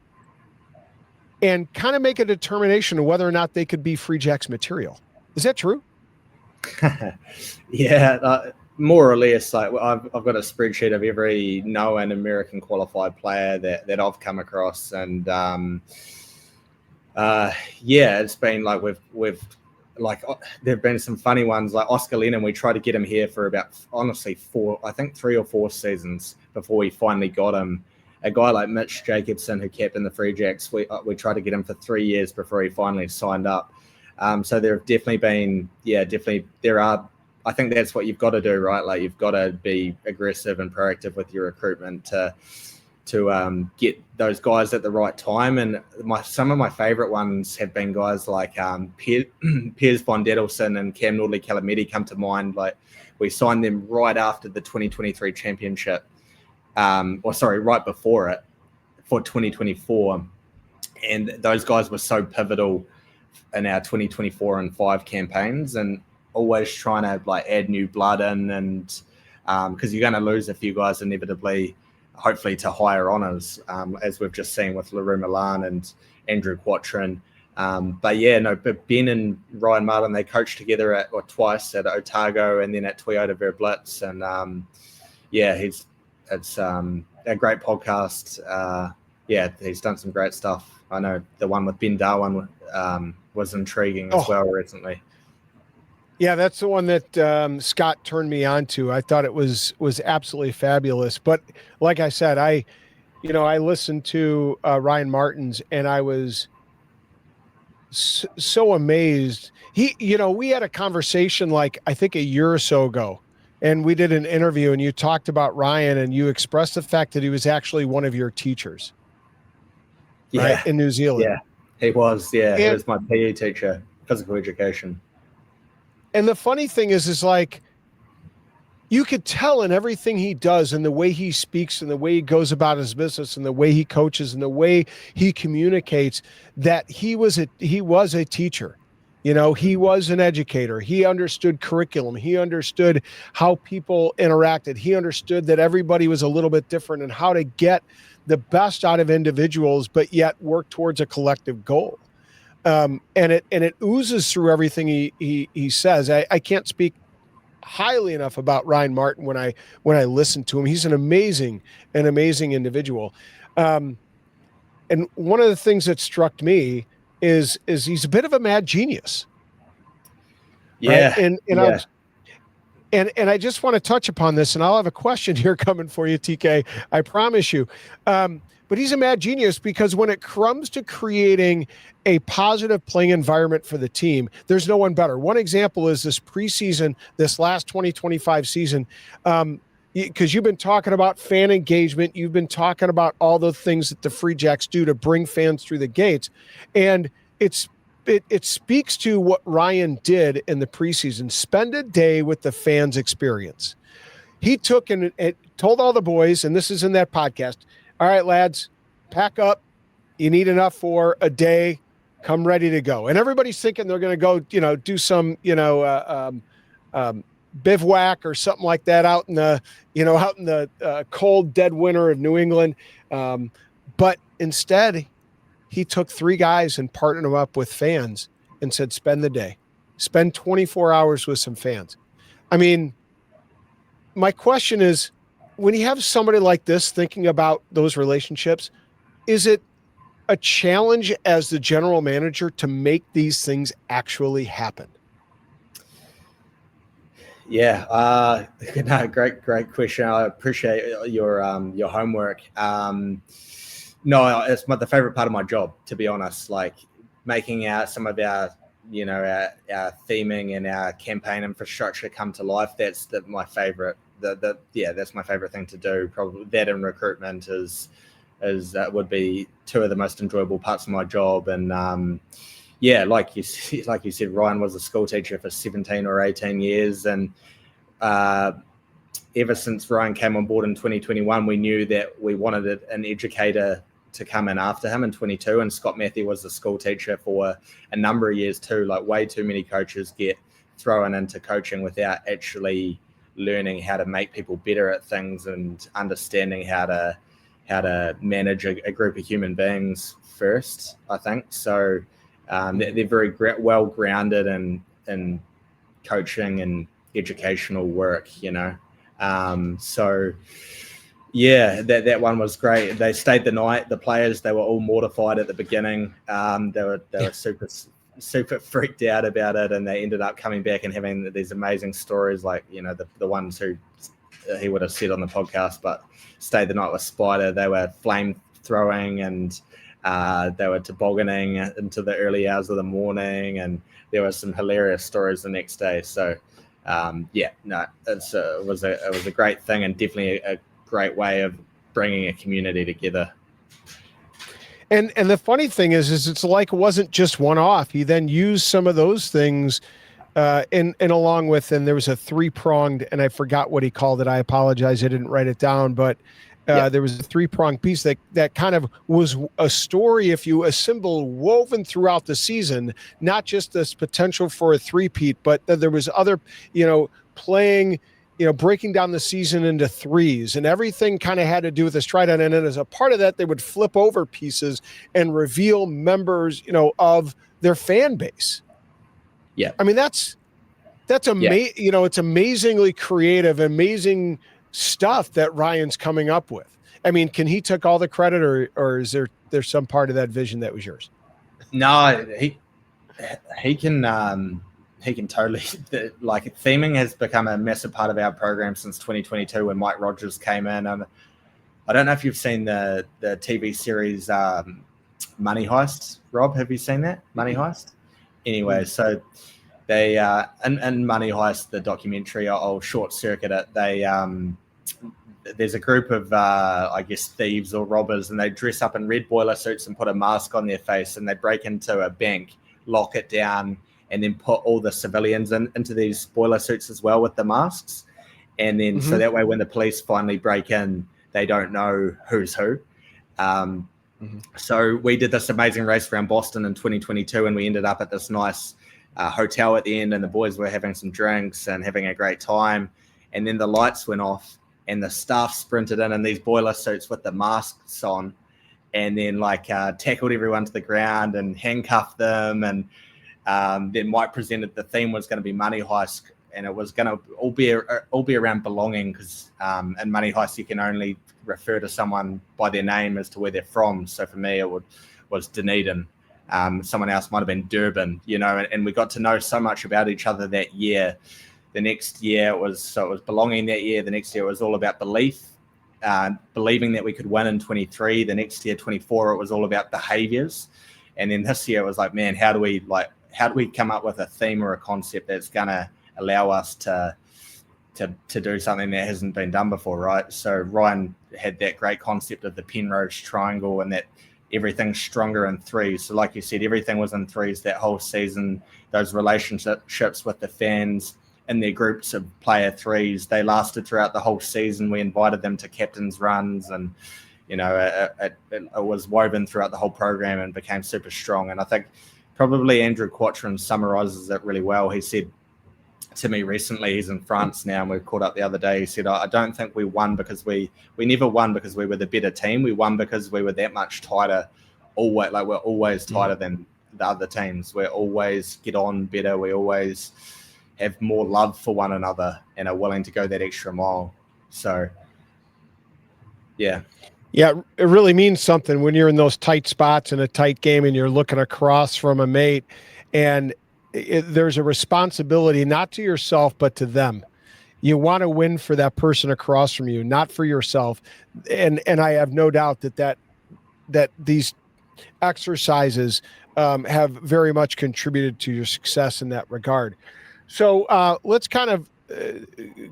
and kind of make a determination of whether or not they could be Freejacks material. Is that true? More or less. Like I've got a spreadsheet of every known American qualified player that I've come across, and it's been like we've like there've been some funny ones like Oscar Lennon. We tried to get him here for about honestly 3 or 4 seasons before we finally got him. A guy like Mitch Jacobson, who captained the Freejacks, we tried to get him for 3 years before he finally signed up. So there have definitely been there are. I think that's what you've got to do, right? Like you've got to be aggressive and proactive with your recruitment to get those guys at the right time. And some of my favorite ones have been guys like Piers von Dedelson and Cam Nordley Calamity come to mind. Like we signed them right after the 2023 championship, right before it for 2024. And those guys were so pivotal in our 2024 and 5 campaigns, and always trying to like add new blood in, and because you're going to lose a few guys inevitably, hopefully to higher honours, as we've just seen with Leroux Milan and Andrew Quattrin. But Ben and Ryan Martin, they coached together twice at Otago and then at Toyota Verblitz. And it's a great podcast. He's done some great stuff. I know the one with Ben Darwin was intriguing as well recently. Yeah, that's the one that Scott turned me on to. I thought it was absolutely fabulous. But like I said, I listened to Ryan Martin's, and I was so amazed. We had a conversation like I think a year or so ago, and we did an interview, and you talked about Ryan, and you expressed the fact that he was actually one of your teachers, right, in New Zealand. Yeah, he was. Yeah, he was my PE teacher, physical education. And the funny thing is like you could tell in everything he does and the way he speaks and the way he goes about his business and the way he coaches and the way he communicates that he was a teacher. He was an educator. He understood curriculum. He understood how people interacted. He understood that everybody was a little bit different and how to get the best out of individuals, but yet work towards a collective goal. And it oozes through everything he says. I can't speak highly enough about Ryan Martin when I listen to him. He's an amazing individual. And one of the things that struck me is he's a bit of a mad genius. Yeah. Right? And And I just want to touch upon this, and I'll have a question here coming for you, TK. I promise you. But he's a mad genius, because when it comes to creating a positive playing environment for the team, there's no one better. One example is this preseason, this last 2025 season, because you've been talking about fan engagement. You've been talking about all the things that the Freejacks do to bring fans through the gates. And it speaks to what Ryan did in the preseason. Spend a day with the fans' experience. He took and told all the boys, and this is in that podcast, all right, lads, pack up. You need enough for a day. Come ready to go. And everybody's thinking they're going to go, do some, bivouac or something like that out in the cold, dead winter of New England. But instead, he took 3 guys and partnered them up with fans and said, spend the day, spend 24 hours with some fans. I mean, my question is, when you have somebody like this thinking about those relationships, is it a challenge as the general manager to make these things actually happen? Yeah, no, great question. I appreciate your homework. No, it's the favorite part of my job, to be honest. Like making out some of our theming and our campaign infrastructure come to life. That's my favorite. That's my favorite thing to do. Probably that and recruitment would be 2 of the most enjoyable parts of my job. And like you said, Ryan was a school teacher for 17 or 18 years, and ever since Ryan came on board in 2021, we knew that we wanted an educator to come in after him in 22, and Scott Matthew was the school teacher for a number of years too. Like, way too many coaches get thrown into coaching without actually learning how to make people better at things and understanding how to manage a group of human beings first, I think. So they're very well grounded in coaching and educational work, so yeah, that one was great. They stayed the night. The players, they were all mortified at the beginning. They were super freaked out about it, and they ended up coming back and having these amazing stories, like the ones who he would have said on the podcast, but stayed the night with Spider. They were flame throwing, and they were tobogganing into the early hours of the morning, and there were some hilarious stories the next day. So it was a great thing, and definitely a great way of bringing a community together. And the funny thing is it's like it wasn't just one off. He then used some of those things and along with, and there was a 3-pronged, and I forgot what he called it. I apologize, I didn't write it down, but there was a 3-pronged piece that kind of was a story, a symbol woven throughout the season, not just this potential for a three-peat, but there was other, playing, breaking down the season into threes, and everything kind of had to do with this trident. And then as a part of that, they would flip over pieces and reveal members, of their fan base. Yeah. I mean, that's amazing. It's amazingly creative, amazing stuff that Ryan's coming up with. I mean, can he take all the credit, or is there's some part of that vision that was yours? No, he can totally, like, theming has become a massive part of our program since 2022 when Mike Rogers came in. I don't know if you've seen the TV series Money Heist. Rob, have you seen that? Money Heist? Anyway, so they in Money Heist, the documentary, I'll short circuit it. They there's a group of I guess thieves or robbers, and they dress up in red boiler suits and put a mask on their face, and they break into a bank, lock it down, and then put all the civilians into these boiler suits as well with the masks. And then so that way when the police finally break in, they don't know who's who. So we did this amazing race around Boston in 2022, and we ended up at this nice hotel at the end, and the boys were having some drinks and having a great time. And then the lights went off, and the staff sprinted in these boiler suits with the masks on, and then tackled everyone to the ground and handcuffed them. And then Mike presented the theme was going to be Money Heist, and it was going to all be around belonging, because in Money Heist you can only refer to someone by their name as to where they're from. So for me it was Dunedin. Someone else might have been Durban, and we got to know so much about each other that year The next year it was belonging that year. The next year it was all about belief, believing that we could win in 23. The next year, 24, it was all about behaviors. And then this year it was like, man, how do we come up with a theme or a concept that's going to allow us to do something that hasn't been done before, right? So Ryan had that great concept of the Penrose triangle and that everything's stronger in threes. So like you said, everything was in threes that whole season. Those relationships with the fans and their groups of player threes, they lasted throughout the whole season. We invited them to captain's runs, and it was woven throughout the whole program and became super strong. And I think probably Andrew Quatrin summarizes it really well. He said to me recently, he's in France now, and we caught up the other day. He said, I don't think we won because we never won because we were the better team. We won because we were that much tighter. We're always tighter than the other teams. We always get on better. We always have more love for one another and are willing to go that extra mile. So, yeah. Yeah, it really means something when you're in those tight spots in a tight game and you're looking across from a mate, and there's a responsibility not to yourself but to them. You want to win for that person across from you, not for yourself. And I have no doubt that these exercises have very much contributed to your success in that regard. So let's kind of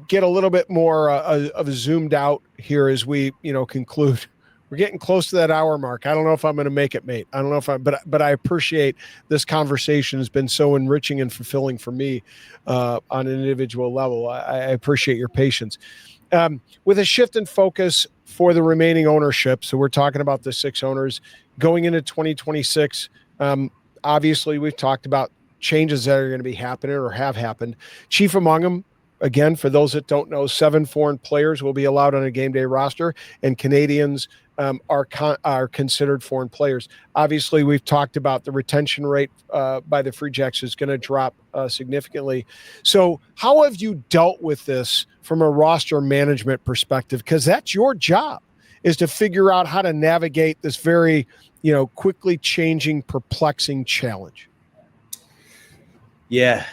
get a little bit more of a zoomed out here as we conclude. We're getting close to that hour mark. I don't know if I'm going to make it, mate. I don't know if but I appreciate this conversation has been so enriching and fulfilling for me on an individual level. I appreciate your patience. With a shift in focus for the remaining ownership, so we're talking about the 6 owners going into 2026. Obviously, we've talked about changes that are going to be happening or have happened. Chief among them, again, for those that don't know, 7 foreign players will be allowed on a game day roster, and Canadians are considered foreign players. Obviously, we've talked about the retention rate by the Freejacks is going to drop significantly. So how have you dealt with this from a roster management perspective? Because that's your job, is to figure out how to navigate this very, quickly changing, perplexing challenge. Yeah,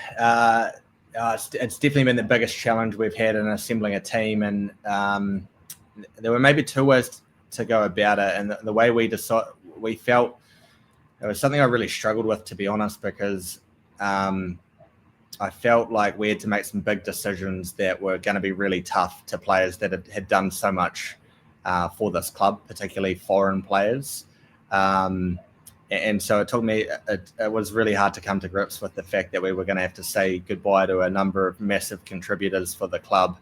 it's definitely been the biggest challenge we've had in assembling a team, and there were maybe 2 ways to go about it. And the way we felt it was something I really struggled with, to be honest, because I felt like we had to make some big decisions that were going to be really tough to players that had done so much for this club, particularly foreign players. And so it took me, it was really hard to come to grips with the fact that we were going to have to say goodbye to a number of massive contributors for the club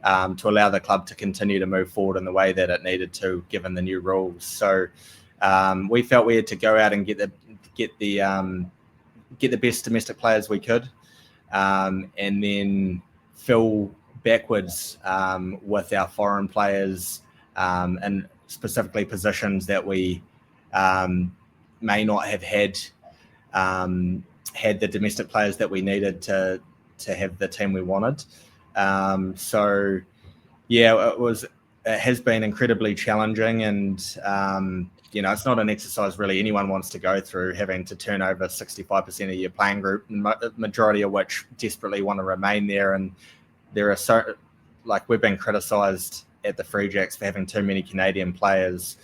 to allow the club to continue to move forward in the way that it needed to, given the new rules. So we felt we had to go out and get the best domestic players we could, and then fill backwards with our foreign players, and specifically positions that we may not have had the domestic players that we needed to have the team we wanted. So yeah, it has been incredibly challenging, and it's not an exercise really anyone wants to go through, having to turn over 65% of your playing group, majority of which desperately want to remain there. And there are we've been criticised at the Freejacks for having too many Canadian players,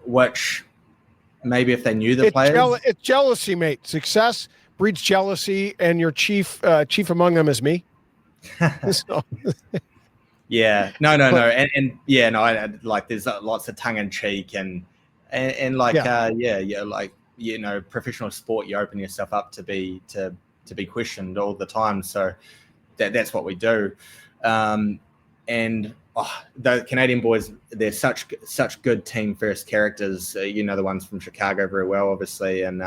which maybe if they knew the players. It's jealousy, mate. Success breeds jealousy, and your chief among them is me. So. Yeah, no, and yeah, no, there's lots of tongue in cheek and professional sport, you open yourself up to be questioned all the time. So that's what we do, and the Canadian boys, they're such good team first characters. The ones from Chicago very well, obviously, and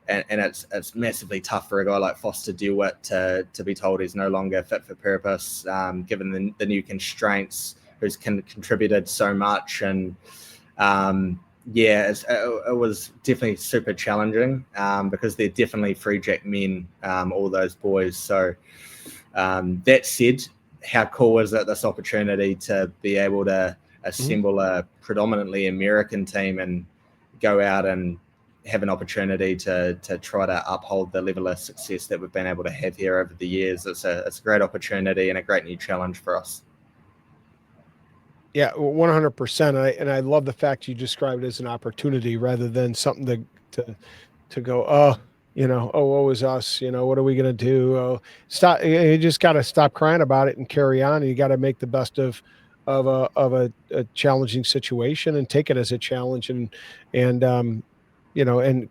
And it's massively tough for a guy like Foster DeWitt to be told he's no longer fit for purpose, given the new constraints, who's contributed so much. And it was definitely super challenging, because they're definitely Freejack men, all those boys. So that said, how cool is it, this opportunity to be able to assemble a predominantly American team and go out and have an opportunity to try to uphold the level of success that we've been able to have here over the years. It's a great opportunity and a great new challenge for us. Yeah, 100%. And I love the fact you described it as an opportunity rather than something to go, woe is us. What are we going to do? Oh, stop. You just got to stop crying about it and carry on. You got to make the best of a challenging situation and take it as a challenge. And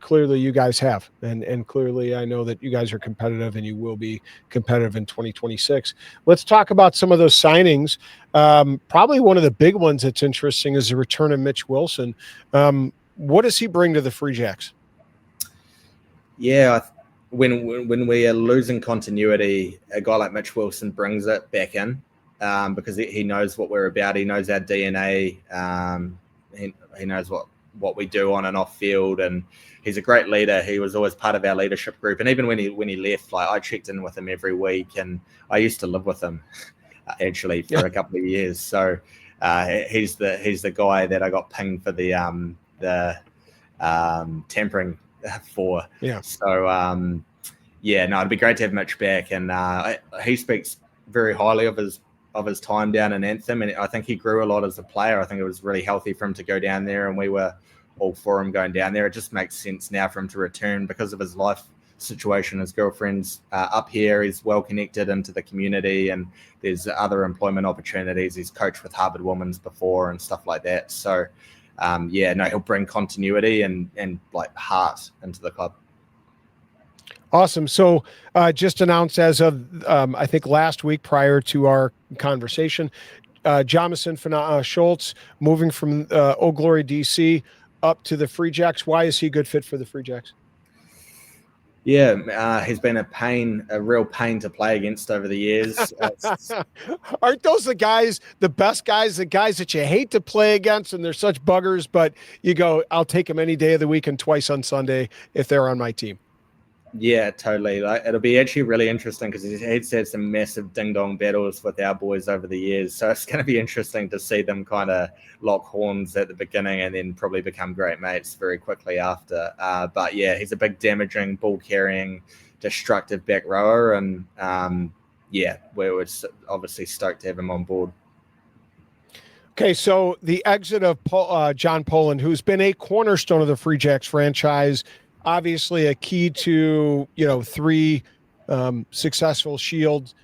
clearly you guys have, and clearly I know that you guys are competitive and you will be competitive in 2026. Let's talk about some of those signings. Probably one of the big ones that's interesting is the return of Mitch Wilson. What does he bring to the Freejacks? Yeah, when we are losing continuity, a guy like Mitch Wilson brings it back in because he knows what we're about. He knows our DNA. He knows what we do on and off field, and he's a great leader. He was always part of our leadership group, and even when he left, like I checked in with him every week, and I used to live with him actually for a couple of years. So he's the guy that I got pinged for the tampering for. Yeah. So it'd be great to have Mitch back, and he speaks very highly of his time down in Anthem, and I think he grew a lot as a player. I think it was really healthy for him to go down there, and we were all for him going down there. It just makes sense now for him to return because of his life situation. His girlfriend's up here. He's well connected into the community, and there's other employment opportunities. He's coached with Harvard Women's before and stuff like that. So he'll bring continuity and like heart into the club. Awesome. So just announced as of, I think last week prior to our conversation, Jamison Schultz moving from Old Glory, DC up to the Freejacks. Why is he a good fit for the Freejacks? Yeah, he's been a real pain to play against over the years. Aren't those the guys, the best guys, the guys that you hate to play against, and they're such buggers, but you go, I'll take them any day of the week and twice on Sunday if they're on my team. Yeah, totally. Like, it'll be actually really interesting because he's had some massive ding-dong battles with our boys over the years. So it's going to be interesting to see them kind of lock horns at the beginning and then probably become great mates very quickly after. But yeah, he's a big damaging, ball-carrying, destructive back rower. And we're obviously stoked to have him on board. Okay, so the exit of John Poland, who's been a cornerstone of the Freejacks franchise, obviously a key to, 3 successful Shield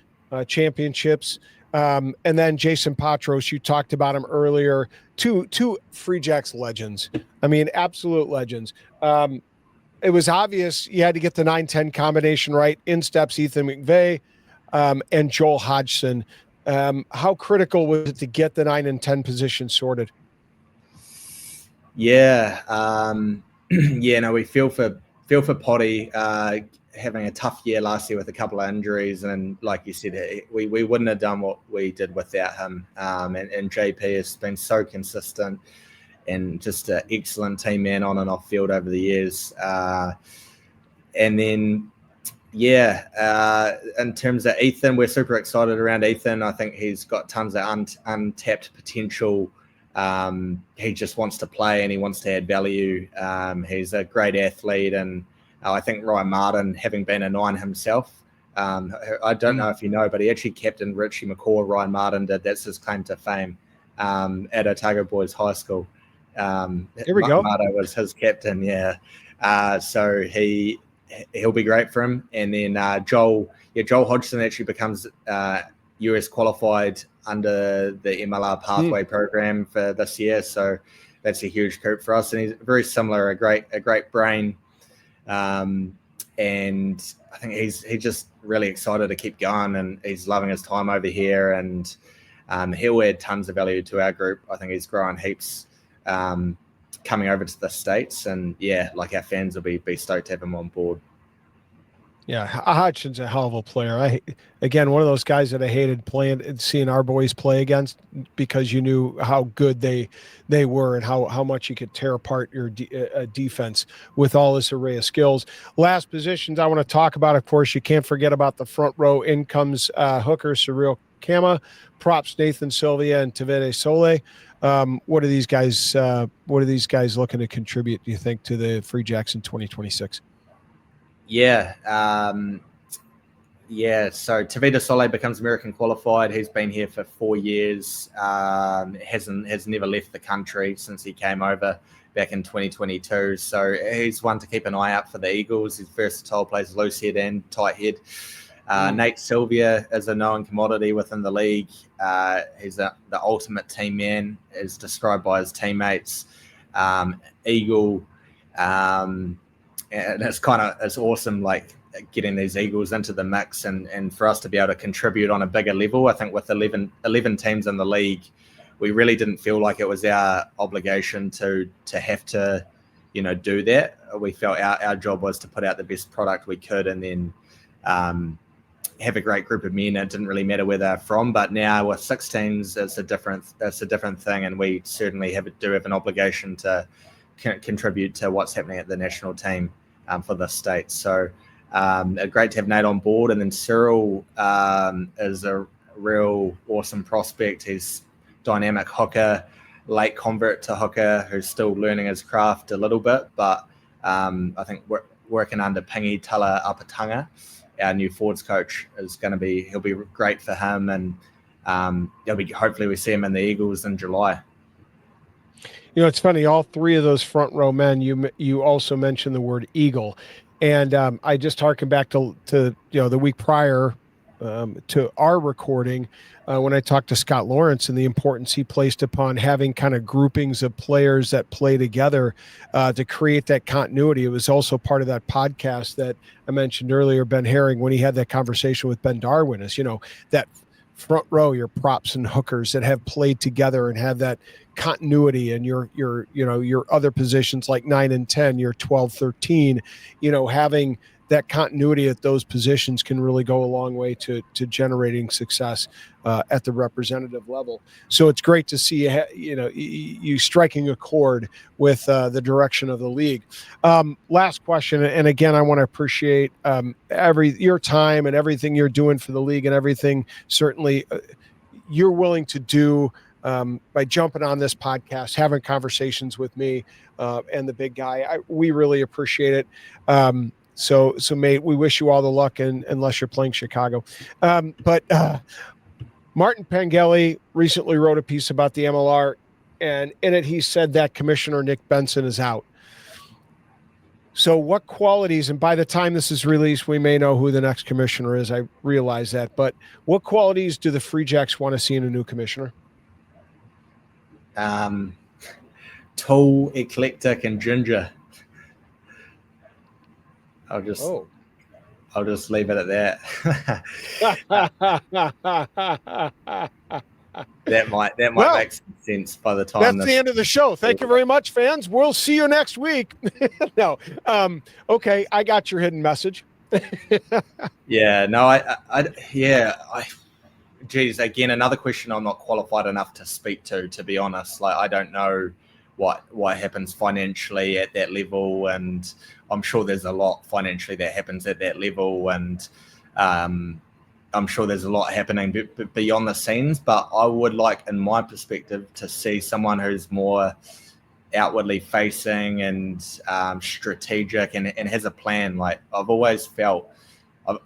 championships. And then Jason Patros, you talked about him earlier, two Freejacks legends. I mean, absolute legends. It was obvious you had to get the 9-10 combination right. In steps Ethan McVeigh and Joel Hodgson. How critical was it to get the 9 and 10 position sorted? Yeah. We feel for Potty having a tough year last year with a couple of injuries, and like you said, we wouldn't have done what we did without him. And JP has been so consistent and just an excellent team man on and off field over the years. And then in terms of Ethan, we're super excited around Ethan. I think he's got tons of untapped potential. He just wants to play and he wants to add value. He's a great athlete, and I think Ryan Martin, having been a 9 himself, I don't know if you know, but he actually captained Richie McCaw. Ryan Martin did. That's his claim to fame at Otago Boys High School. Here we go. Martin was his captain, so he'll be great for him. And then Joel Hodgson actually becomes US qualified under the MLR pathway program for this year, so that's a huge coup for us. And he's very similar, a great brain, and I think he's just really excited to keep going, and he's loving his time over here, and he'll add tons of value to our group. I think he's growing heaps coming over to the States, and our fans will be stoked to have him on board. Yeah, Hodgson's a hell of a player. Again, one of those guys that I hated playing and seeing our boys play against, because you knew how good they were and how much you could tear apart your defense with all this array of skills. Last positions I want to talk about, of course, you can't forget about the front row. In comes hooker Surreal Kama. Props Nathan Sylvia and Tavide Sole. What are these guys looking to contribute, do you think, to the Freejacks in 2026? Yeah. So Tavita Sole becomes American qualified. He's been here for 4 years. Has never left the country since he came over back in 2022. So he's one to keep an eye out for the Eagles. He's versatile, plays loose head and tight head. Nate Sylvia is a known commodity within the league. He's the ultimate team man, as described by his teammates. Eagle, and it's awesome, like getting these Eagles into the mix and for us to be able to contribute on a bigger level. I think with 11 teams in the league, we really didn't feel like it was our obligation to have to, do that. We felt our job was to put out the best product we could and then have a great group of men. It didn't really matter where they're from. But now with 6 teams, it's a different thing, and we certainly do have an obligation to contribute to what's happening at the national team for the state. So great to have Nate on board, and then Cyril is a real awesome prospect. He's dynamic hooker, late convert to hooker, who's still learning his craft a little bit, but I think working under Pingi Tala Apatanga, our new forwards coach, he'll be great for him, and hopefully we see him in the Eagles in July. It's funny, all 3 of those front row men, you also mentioned the word Eagle, and I just harken back to the week prior to our recording when I talked to Scott Lawrence and the importance he placed upon having kind of groupings of players that play together to create that continuity. It was also part of that podcast that I mentioned earlier, Ben Herring, when he had that conversation with Ben Darwin, is, that front row, your props and hookers that have played together and have that continuity, and your other positions like 9 and 10, your 12, 13, having that continuity at those positions can really go a long way to generating success at the representative level. So it's great to see you striking a chord with the direction of the league. Last question, and again, I want to appreciate your time and everything you're doing for the league and everything certainly you're willing to do by jumping on this podcast, having conversations with me and the big guy. We really appreciate it. So mate, we wish you all the luck, unless you're playing Chicago. But Martin Pengelly recently wrote a piece about the MLR, and in it he said that Commissioner Nick Benson is out. So what qualities, and by the time this is released, we may know who the next commissioner is, I realize that, but what qualities do the Freejacks want to see in a new commissioner? Tall, eclectic, and ginger. I'll just leave it at that. that might make some sense by the time. That's the end of the show. Thank you very much, fans. We'll see you next week. No. Okay, I got your hidden message. Yeah, no, geez, again, another question I'm not qualified enough to speak to be honest. Like, I don't know what happens financially at that level, and I'm sure there's a lot financially that happens at that level, and I'm sure there's a lot happening beyond the scenes, but I would like, in my perspective, to see someone who's more outwardly facing and strategic and has a plan. Like, I've always felt a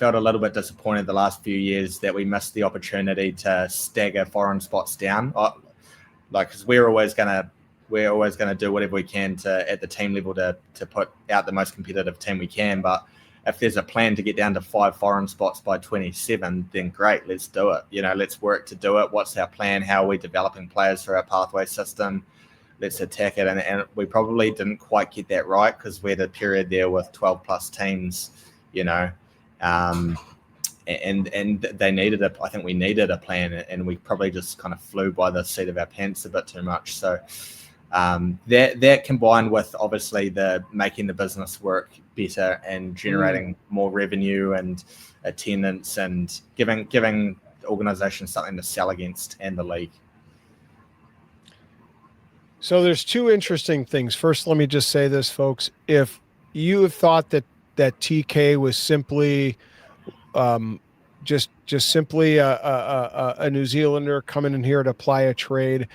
little bit disappointed the last few years that we missed the opportunity to stagger foreign spots down. Because we're always gonna do whatever we can at the team level to put out the most competitive team we can. But if there's a plan to get down to 5 foreign spots by 27, then great, let's do it. Let's work to do it. What's our plan? How are we developing players through our pathway system? Let's attack it. And we probably didn't quite get that right because we had a period there with 12 plus teams, and they needed I think we needed a plan, and we probably just kind of flew by the seat of our pants a bit too much. So that combined with obviously the making the business work better and generating more revenue and attendance and giving the organization something to sell against and the league. So there's 2 interesting things. First, let me just say this, folks. If you have thought that TK was simply just simply a New Zealander coming in here to apply a trade.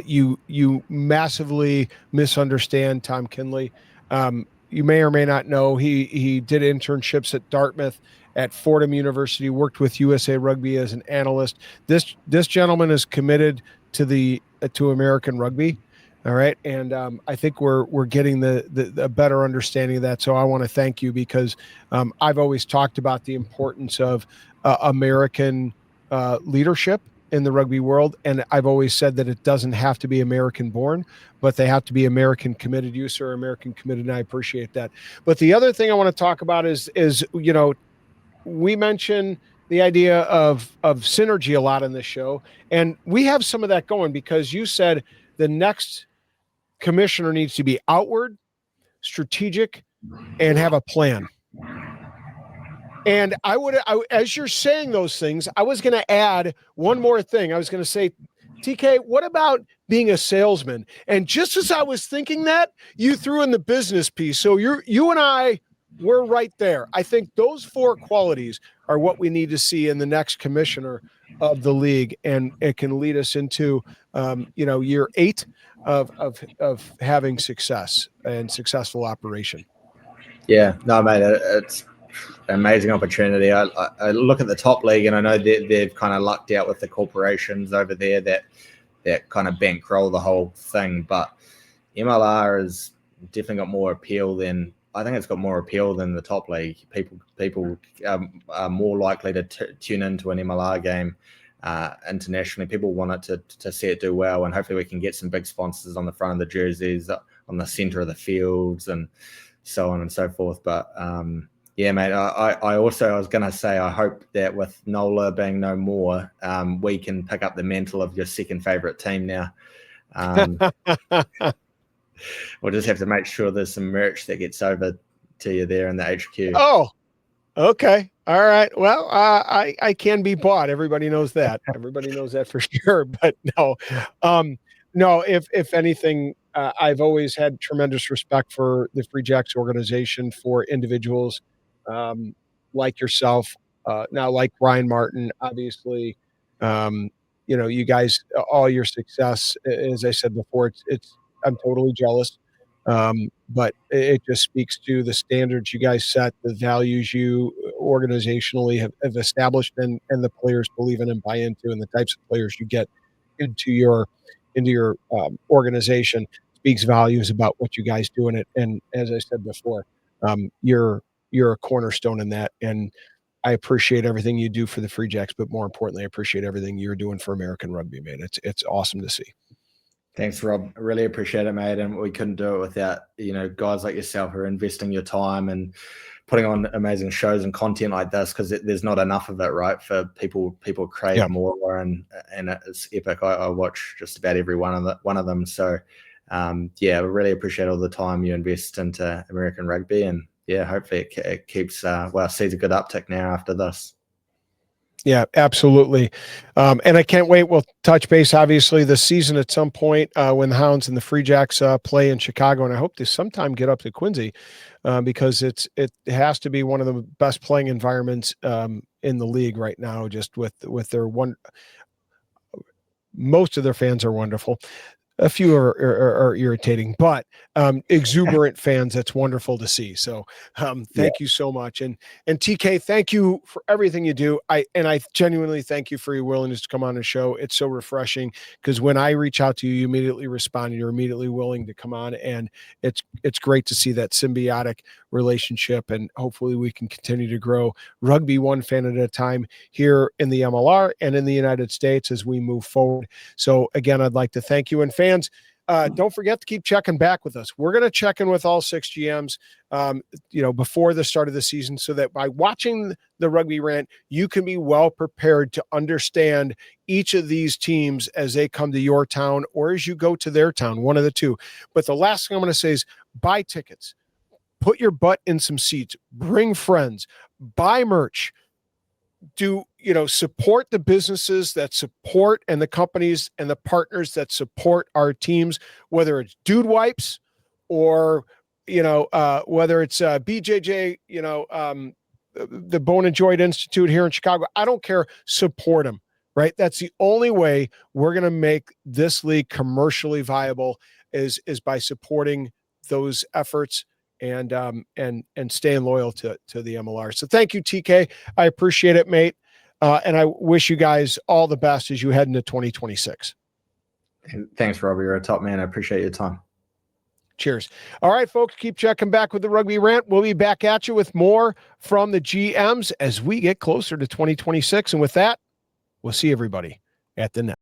You massively misunderstand Tom Kindley. You may or may not know he did internships at Dartmouth, at Fordham University, worked with USA Rugby as an analyst. This gentleman is committed to American rugby. All right, and I think we're getting the better understanding of that. So I want to thank you, because I've always talked about the importance of American leadership in the rugby world, and I've always said that it doesn't have to be American born, but they have to be American committed use or American committed, and I appreciate that. But the other thing I want to talk about is we mentioned the idea of synergy a lot in this show, and we have some of that going, because you said the next commissioner needs to be outward, strategic, and have a plan. And as you're saying those things, I was going to add one more thing. I was going to say, TK, what about being a salesman? And just as I was thinking that, you threw in the business piece. So you and I, we're right there. I think those 4 qualities are what we need to see in the next commissioner of the league, and it can lead us into year 8 of having success and successful operation. Yeah, no, mate, it's an amazing opportunity. I look at the top league, and I know they've kind of lucked out with the corporations over there that kind of bankroll the whole thing. But MLR has definitely got more appeal than I think it's got more appeal than the top league. People are more likely to tune into an MLR game internationally. People want it to see it do well, and hopefully we can get some big sponsors on the front of the jerseys, on the center of the fields, and so on and so forth. But yeah, mate, I was going to say, I hope that with NOLA being no more, we can pick up the mantle of your second favorite team now. We'll just have to make sure there's some merch that gets over to you there in the HQ. Oh, okay. All right. Well, I can be bought. Everybody knows that. Everybody knows that for sure. But no, if anything, I've always had tremendous respect for the Freejacks organization, for individuals like yourself, now like Ryan Martin, obviously. You guys, all your success, as I said before, I'm totally jealous. But it just speaks to the standards you guys set, the values you organizationally have established, and the players believe in and buy into, and the types of players you get into your organization speaks volumes about what you guys do in it. And as I said before, you're a cornerstone in that. And I appreciate everything you do for the Freejacks, but more importantly, I appreciate everything you're doing for American rugby, man. It's awesome to see. Thanks, Rob. I really appreciate it, mate. And we couldn't do it without, guys like yourself who are investing your time and putting on amazing shows and content like this, because there's not enough of it, right? For people crave more, and it's epic. I watch just about every one of them. So, I really appreciate all the time you invest into American rugby, and hopefully it keeps sees a good uptick now after this. Yeah, absolutely. And I can't wait. We'll touch base, obviously, this season at some point when the Hounds and the Freejacks play in Chicago. And I hope to sometime get up to Quincy because it has to be one of the best playing environments in the league right now, just with their most of their fans are wonderful. A few are irritating, but exuberant fans, that's wonderful to see. So thank you so much. And TK, thank you for everything you do. I genuinely thank you for your willingness to come on the show. It's so refreshing because when I reach out to you, you immediately respond and you're immediately willing to come on. And it's great to see that symbiotic relationship, and hopefully we can continue to grow rugby one fan at a time here in the MLR and in the United States as we move forward. So again, I'd like to thank you. And fans, don't forget to keep checking back with us. We're going to check in with all 6 GMs, before the start of the season, so that by watching the Rugby Rant, you can be well prepared to understand each of these teams as they come to your town or as you go to their town, one of the two. But the last thing I'm going to say is buy tickets, put your butt in some seats, bring friends, buy merch, support the businesses that support and the companies and the partners that support our teams, whether it's Dude Wipes or, whether it's BJJ, the Bone and Joint Institute here in Chicago. I don't care. Support them, right? That's the only way we're going to make this league commercially viable is by supporting those efforts and staying loyal to the MLR. So thank you, TK. I appreciate it, mate. And I wish you guys all the best as you head into 2026. Thanks, Robbie. You're a top man. I appreciate your time. Cheers. All right, folks, keep checking back with the Rugby Rant. We'll be back at you with more from the GMs as we get closer to 2026. And with that, we'll see everybody at the net.